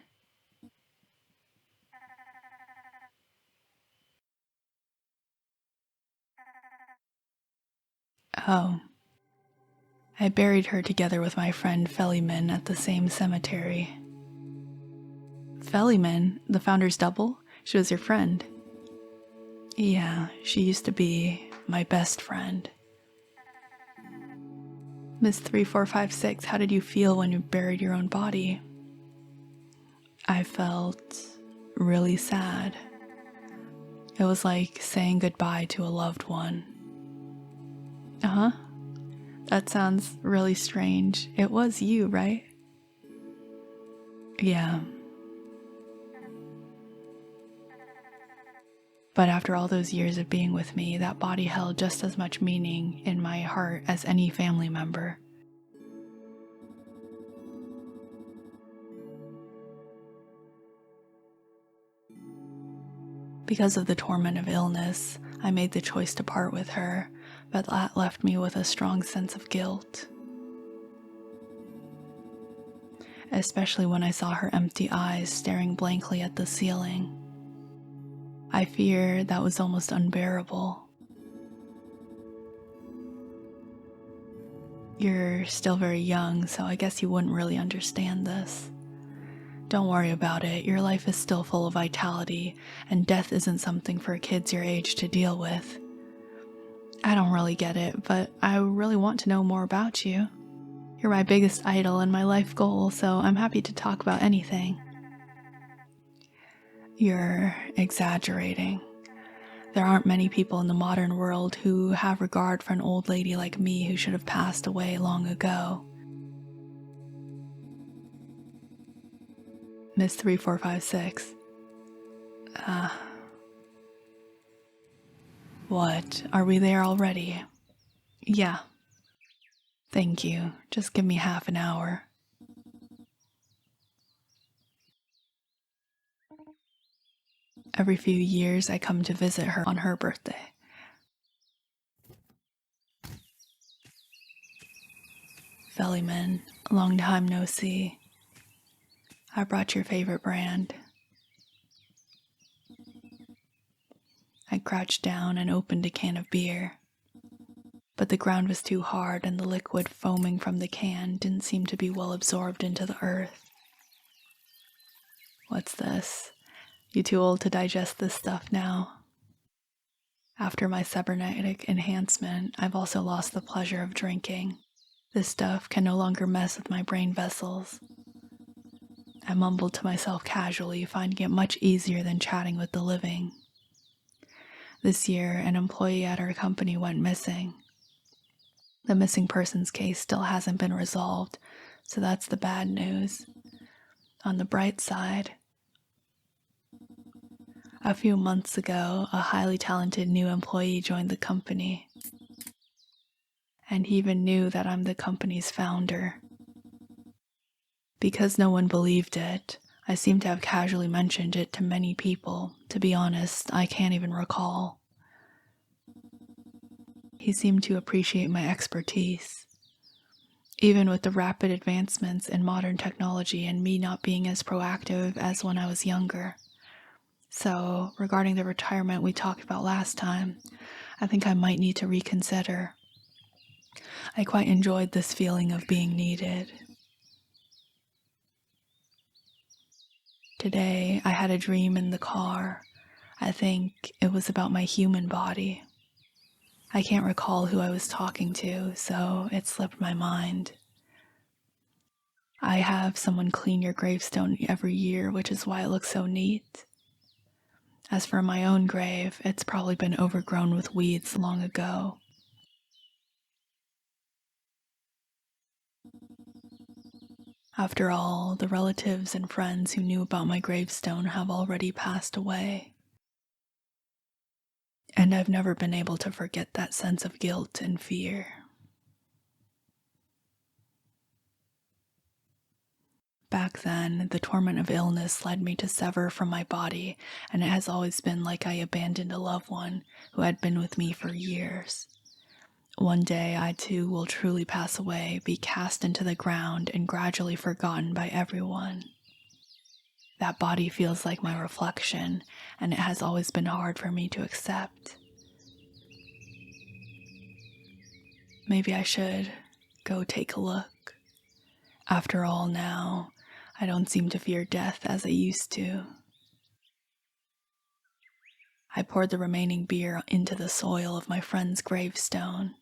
Oh. I buried her together with my friend Fellyman at the same cemetery. Fellyman, the founder's double? She was your friend. Yeah, she used to be my best friend. Miss 3456, how did you feel when you buried your own body? I felt really sad. It was like saying goodbye to a loved one. Uh-huh. That sounds really strange. It was you, right? Yeah. But after all those years of being with me, that body held just as much meaning in my heart as any family member. Because of the torment of illness, I made the choice to part with her, but that left me with a strong sense of guilt. Especially when I saw her empty eyes staring blankly at the ceiling. I fear that was almost unbearable. You're still very young, so I guess you wouldn't really understand this. Don't worry about it, your life is still full of vitality, and death isn't something for kids your age to deal with. I don't really get it, but I really want to know more about you. You're my biggest idol and my life goal, so I'm happy to talk about anything. You're exaggerating. There aren't many people in the modern world who have regard for an old lady like me who should have passed away long ago. Miss 3456. What? Are we there already? Yeah. Thank you. Just give me half an hour. Every few years I come to visit her on her birthday. Fellyman, long time no see. I brought your favorite brand. I crouched down and opened a can of beer. But the ground was too hard and the liquid foaming from the can didn't seem to be well absorbed into the earth. What's this? You too old to digest this stuff now? After my cybernetic enhancement, I've also lost the pleasure of drinking. This stuff can no longer mess with my brain vessels. I mumbled to myself casually, finding it much easier than chatting with the living. This year, an employee at our company went missing. The missing persons case still hasn't been resolved, so that's the bad news. On the bright side, a few months ago, a highly talented new employee joined the company. And he even knew that I'm the company's founder. Because no one believed it, I seem to have casually mentioned it to many people. To be honest, I can't even recall. He seemed to appreciate my expertise. Even with the rapid advancements in modern technology and me not being as proactive as when I was younger. So, regarding the retirement we talked about last time, I think I might need to reconsider. I quite enjoyed this feeling of being needed. Today, I had a dream in the car. I think it was about my human body. I can't recall who I was talking to, so it slipped my mind. I have someone clean your gravestone every year, which is why it looks so neat. As for my own grave, it's probably been overgrown with weeds long ago. After all, the relatives and friends who knew about my gravestone have already passed away. And I've never been able to forget that sense of guilt and fear. Back then, the torment of illness led me to sever from my body, and it has always been like I abandoned a loved one who had been with me for years. One day, I too will truly pass away, be cast into the ground, and gradually forgotten by everyone. That body feels like my reflection, and it has always been hard for me to accept. Maybe I should go take a look. After all, now, I don't seem to fear death as I used to. I poured the remaining beer into the soil of my friend's gravestone.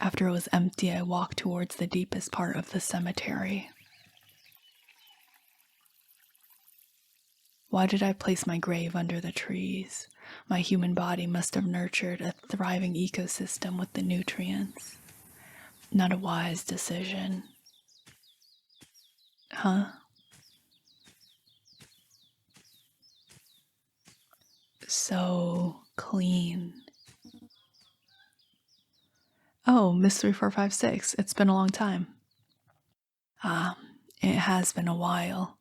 After it was empty, I walked towards the deepest part of the cemetery. Why did I place my grave under the trees? My human body must have nurtured a thriving ecosystem with the nutrients. Not a wise decision. Huh? So clean. Oh, Miss 3456, it's been a long time. It has been a while.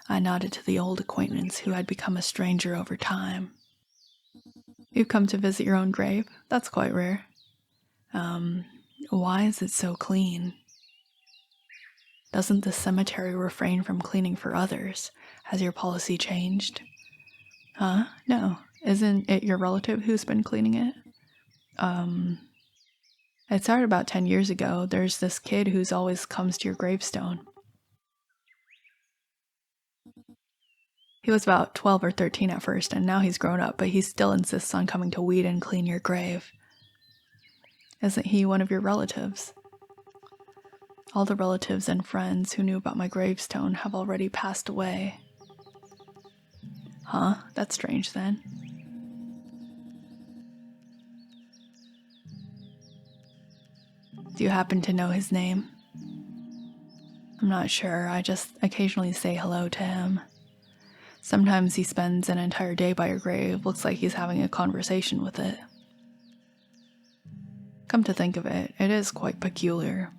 I nodded to the old acquaintance who had become a stranger over time. You've come to visit your own grave? That's quite rare. Why is it so clean? Doesn't the cemetery refrain from cleaning for others? Has your policy changed? Huh? No. Isn't it your relative who's been cleaning it? It started about 10 years ago. There's this kid who's always comes to your gravestone. He was about 12 or 13 at first, and now he's grown up, but he still insists on coming to weed and clean your grave. Isn't he one of your relatives? All the relatives and friends who knew about my gravestone have already passed away. Huh? That's strange then. Do you happen to know his name? I'm not sure. I just occasionally say hello to him. Sometimes he spends an entire day by your grave. Looks like he's having a conversation with it. Come to think of it, it is quite peculiar.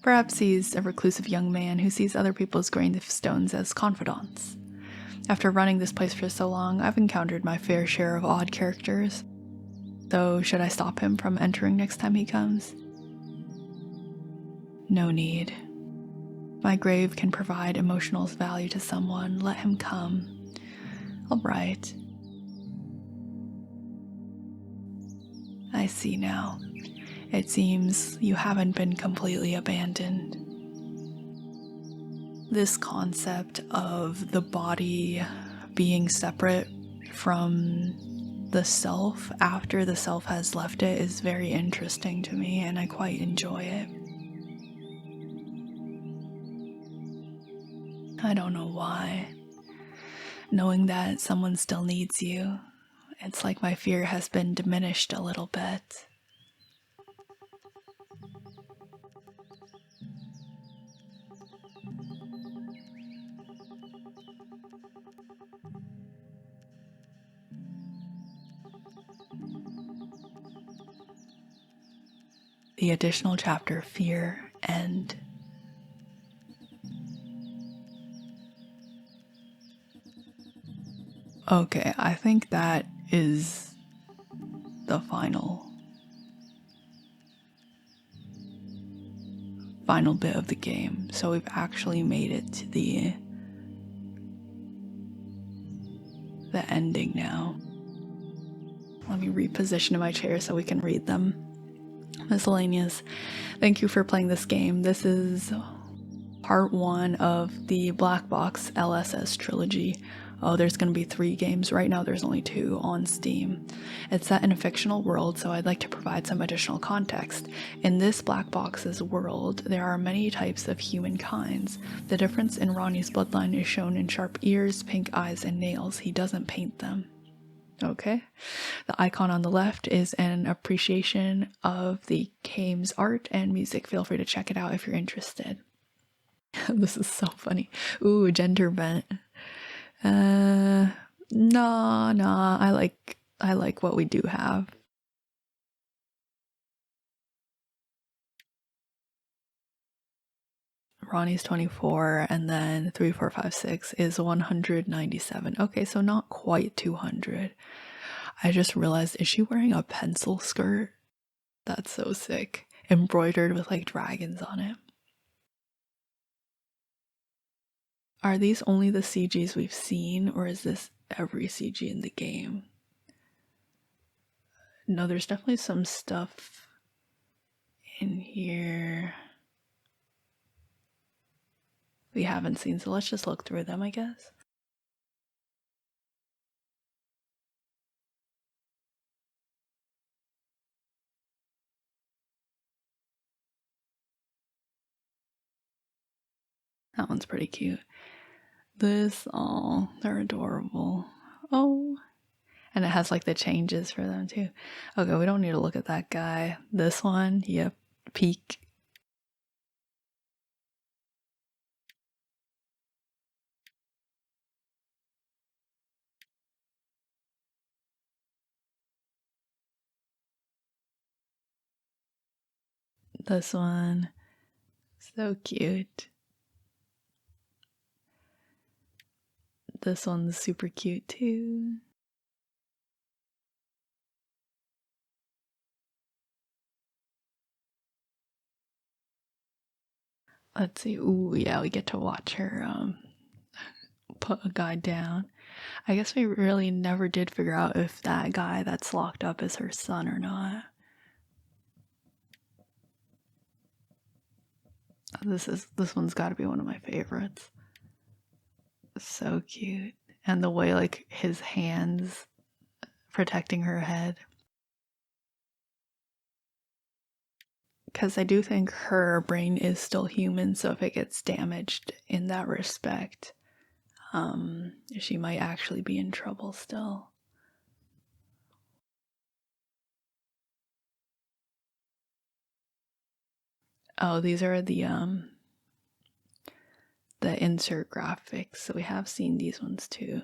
Perhaps he's a reclusive young man who sees other people's gravestones as confidants. After running this place for so long, I've encountered my fair share of odd characters. So, should I stop him from entering next time he comes? No need. My grave can provide emotional value to someone. Let him come. All right. I see now. It seems you haven't been completely abandoned. This concept of the body being separate from the self after the self has left it is very interesting to me, and I quite enjoy it. I don't know why. Knowing that someone still needs you, it's like my fear has been diminished a little bit. The additional chapter, Fear, End. Okay, I think that is the final bit of the game. So we've actually made it to the ending now. Let me reposition in my chair so we can read them. Miscellaneous. Thank you for playing this game. This is part 1 of the Black Box LSS trilogy. Oh, there's going to be 3 games. Right now there's only 2 on Steam. It's set in a fictional world, so I'd like to provide some additional context. In this Black Box's world, there are many types of humankinds. The difference in Ronnie's bloodline is shown in sharp ears, pink eyes, and nails. He doesn't paint them. Okay. The icon on the left is an appreciation of the game's art and music. Feel free to check it out if you're interested. This is so funny. Ooh, gender bent. Nah, I like what we do have. Ronnie's 24, and then 3456 is 197. Okay, so not quite 200. I just realized, is she wearing a pencil skirt? That's so sick. Embroidered with like dragons on it. Are these only the CGs we've seen, or is this every CG in the game? No, there's definitely some stuff in here we haven't seen, so let's just look through them, I guess. That one's pretty cute. This, oh, they're adorable. Oh, and it has like the changes for them too. Okay, we don't need to look at that guy. This one, yep, peak. This one, so cute. This one's super cute too. Let's see. Ooh, yeah, we get to watch her put a guy down. I guess we really never did figure out if that guy that's locked up is her son or not. This one's got to be one of my favorites. So cute. And the way like his hands protecting her head. Because I do think her brain is still human, so if it gets damaged in that respect, she might actually be in trouble still. Oh, these are the insert graphics, so we have seen these ones too.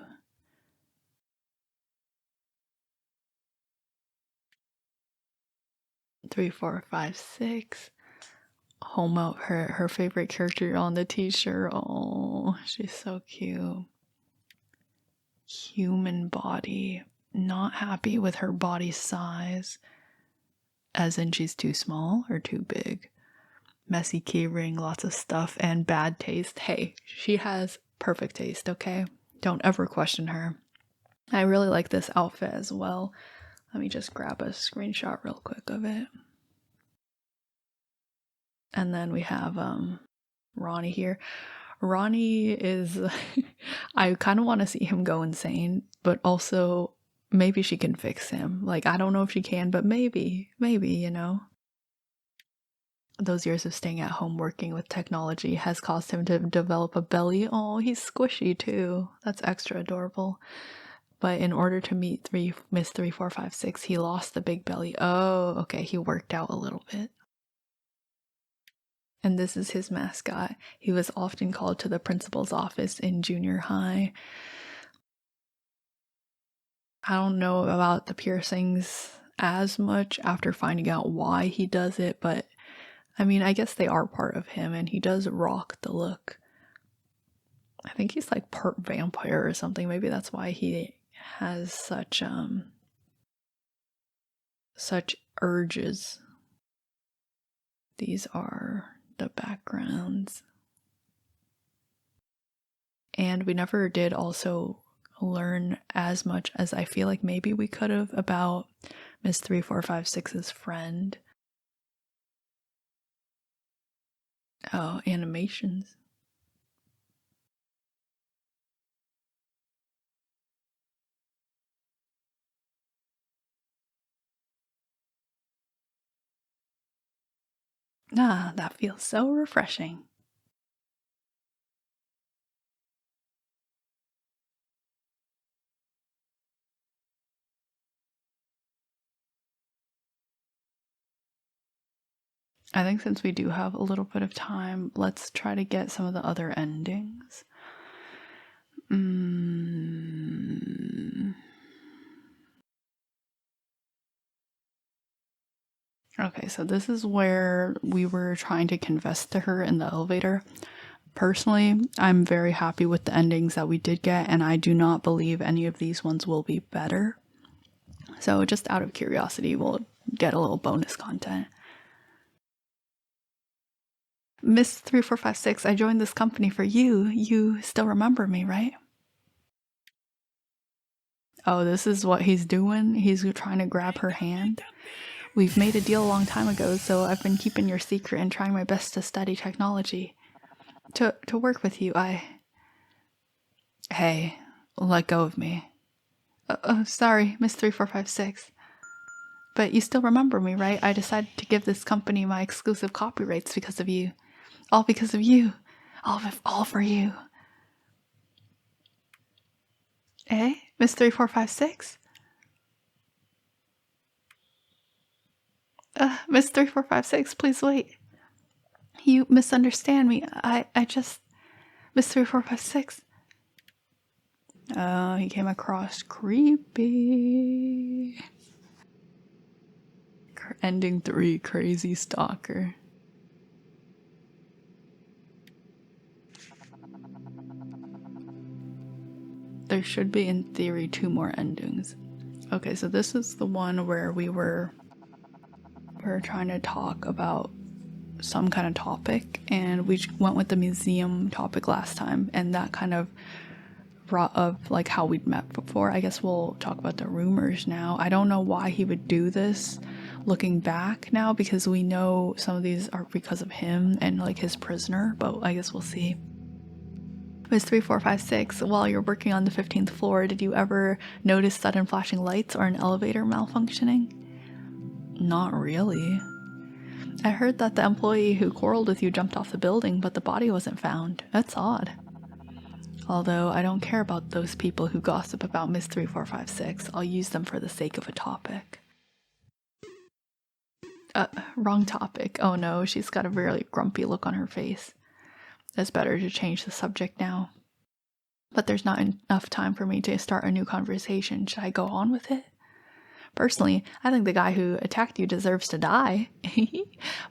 Three, four, five, six. Homo, her favorite character on the t-shirt. Oh, she's so cute. Human body. Not happy with her body size. As in she's too small or too big. Messy keyring, lots of stuff, and bad taste. Hey, she has perfect taste, okay? Don't ever question her. I really like this outfit as well. Let me just grab a screenshot real quick of it. And then we have Ronnie here. Ronnie is I kind of want to see him go insane, but also maybe she can fix him. Like I don't know if she can, but maybe, you know. Those years of staying at home working with technology has caused him to develop a belly. Oh, he's squishy too. That's extra adorable. But in order to meet Miss 3456, he lost the big belly. Oh, okay, he worked out a little bit. And this is his mascot. He was often called to the principal's office in junior high. I don't know about the piercings as much after finding out why he does it, but I mean, I guess they are part of him, and he does rock the look. I think he's like part vampire or something. Maybe that's why he has such urges. These are the backgrounds. And we never did also learn as much as I feel like maybe we could have about Miss 3456's friend. Oh, animations. Ah, that feels so refreshing. I think since we do have a little bit of time, let's try to get some of the other endings. Okay, so this is where we were trying to confess to her in the elevator. Personally, I'm very happy with the endings that we did get, and I do not believe any of these ones will be better. So just out of curiosity, we'll get a little bonus content. Miss 3456, I joined this company for you. You still remember me, right? Oh, this is what he's doing? He's trying to grab her hand? We've made a deal a long time ago, so I've been keeping your secret and trying my best to study technology. To work with you, Hey, let go of me. Sorry, Miss 3456. But you still remember me, right? I decided to give this company my exclusive copyrights because of you. All because of you. All for you. Eh? Miss 3456? Miss 3456, please wait. You misunderstand me. I just. Miss 3456. He came across creepy. Ending 3, crazy stalker. There should be, in theory, 2 more endings. Okay, so this is the one where we were trying to talk about some kind of topic, and we went with the museum topic last time, and that kind of brought up like how we'd met before. I guess we'll talk about the rumors now. I don't know why he would do this looking back now, because we know some of these are because of him and like his prisoner, but I guess we'll see. Miss 3456, while you're working on the 15th floor, did you ever notice sudden flashing lights or an elevator malfunctioning? Not really. I heard that the employee who quarreled with you jumped off the building, but the body wasn't found. That's odd. Although I don't care about those people who gossip about Miss 3456. I'll use them for the sake of a topic. Wrong topic. Oh no, she's got a really grumpy look on her face. It's better to change the subject now. But there's not enough time for me to start a new conversation. Should I go on with it? Personally, I think the guy who attacked you deserves to die.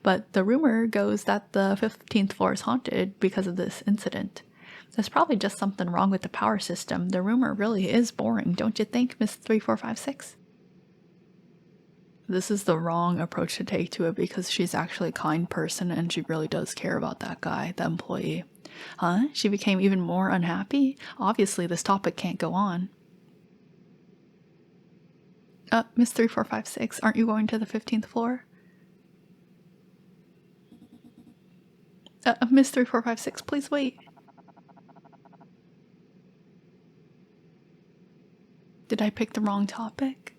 But the rumor goes that the 15th floor is haunted because of this incident. There's probably just something wrong with the power system. The rumor really is boring, don't you think, Miss 3456? This is the wrong approach to take to it, because she's actually a kind person and she really does care about that guy, the employee. Huh? She became even more unhappy? Obviously, this topic can't go on. Miss 3456, aren't you going to the 15th floor? Miss 3456, please wait. Did I pick the wrong topic?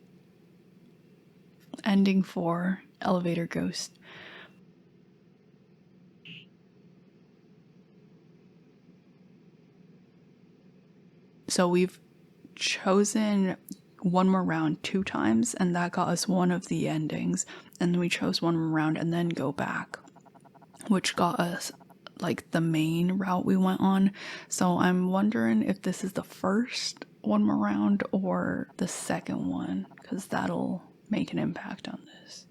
Ending 4, elevator ghost. So we've chosen one more round 2 times, and that got us one of the endings. And then we chose one more round and then go back, which got us like the main route we went on. So I'm wondering if this is the first one more round or the second one, because that'll make an impact on this.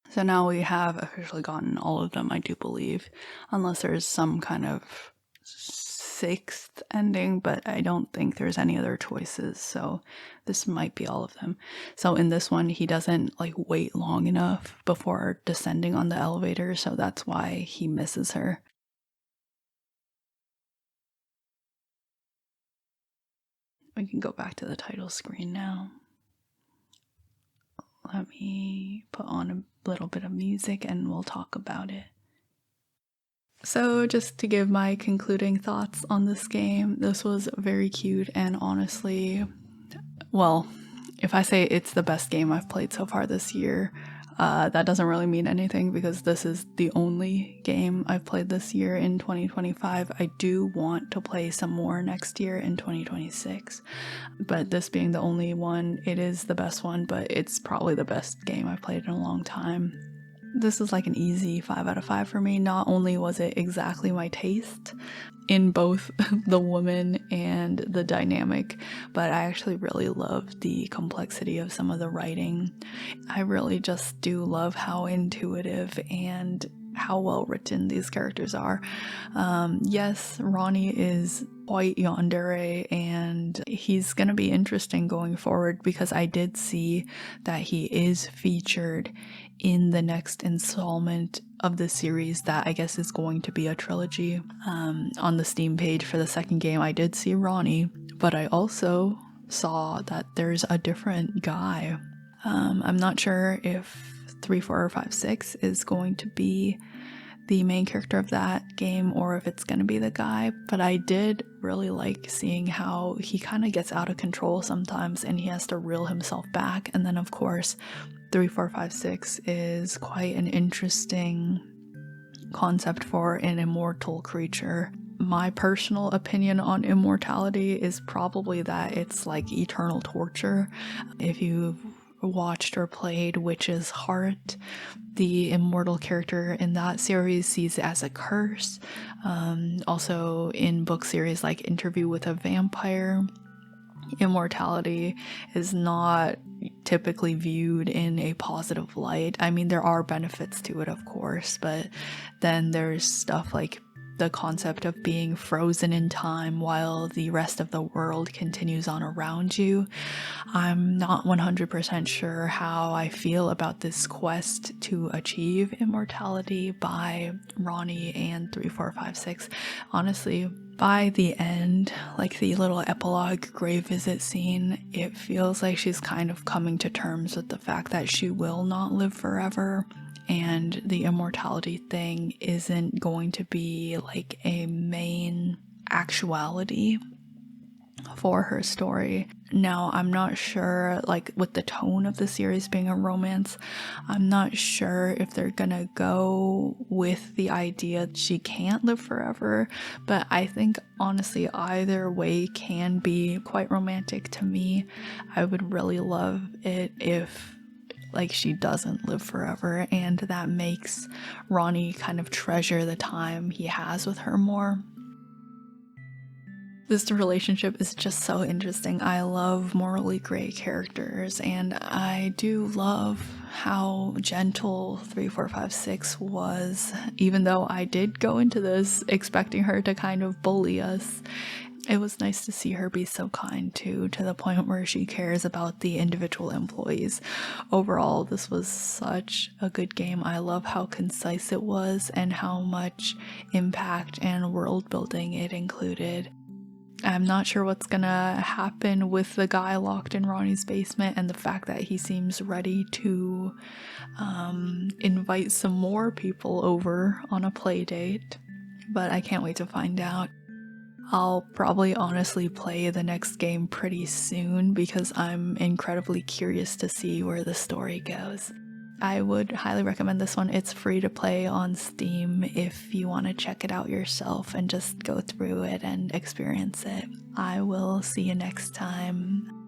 So now we have officially gotten all of them, I do believe, unless there's some kind of 6th ending, but I don't think there's any other choices, so this might be all of them. So in this one, he doesn't like wait long enough before descending on the elevator, so that's why he misses her. We can go back to the title screen now. Let me put on a little bit of music and we'll talk about it. So just to give my concluding thoughts on this game, this was very cute, and honestly, well, if I say it's the best game I've played so far this year, That doesn't really mean anything because this is the only game I've played this year in 2025. I do want to play some more next year in 2026, but this being the only one, it is the best one, but it's probably the best game I've played in a long time. This is like an easy 5 out of 5 for me. Not only was it exactly my taste in both the woman and the dynamic, but I actually really love the complexity of some of the writing. I really just do love how intuitive and how well written these characters are. Yes, Ronnie is quite yandere, and he's gonna be interesting going forward because I did see that he is featured in the next installment of the series that I guess is going to be a trilogy. On the Steam page for the second game, I did see Ronnie, but I also saw that there's a different guy. I'm not sure if 3, 4, or 5, 6 is going to be the main character of that game or if it's going to be the guy, but I did really like seeing how he kind of gets out of control sometimes and he has to reel himself back. And then of course 3, 4, 5, 6 is quite an interesting concept for an immortal creature. My personal opinion on immortality is probably that it's like eternal torture. If you've watched or played Witch's Heart, the immortal character in that series sees it as a curse. Also in book series like Interview with a Vampire, immortality is not typically viewed in a positive light. I mean, there are benefits to it, of course, but then there's stuff like the concept of being frozen in time while the rest of the world continues on around you. I'm not 100% sure how I feel about this quest to achieve immortality by Ronnie and 3, 4, 5, 6. Honestly, by the end, like the little epilogue grave visit scene, it feels like she's kind of coming to terms with the fact that she will not live forever, and the immortality thing isn't going to be like a main actuality for her story. Now, I'm not sure, like with the tone of the series being a romance, I'm not sure if they're gonna go with the idea that she can't live forever, but I think honestly either way can be quite romantic to me. I would really love it if like she doesn't live forever, and that makes Ronnie kind of treasure the time he has with her more. This relationship is just so interesting. I love morally gray characters, and I do love how gentle 3, 4, 5, 6 was, even though I did go into this expecting her to kind of bully us. It was nice to see her be so kind too, to the point where she cares about the individual employees. Overall, this was such a good game. I love how concise it was and how much impact and world building it included. I'm not sure what's gonna happen with the guy locked in Ronnie's basement and the fact that he seems ready to invite some more people over on a play date, but I can't wait to find out. I'll probably honestly play the next game pretty soon because I'm incredibly curious to see where the story goes. I would highly recommend this one. It's free to play on Steam if you want to check it out yourself and just go through it and experience it. I will see you next time.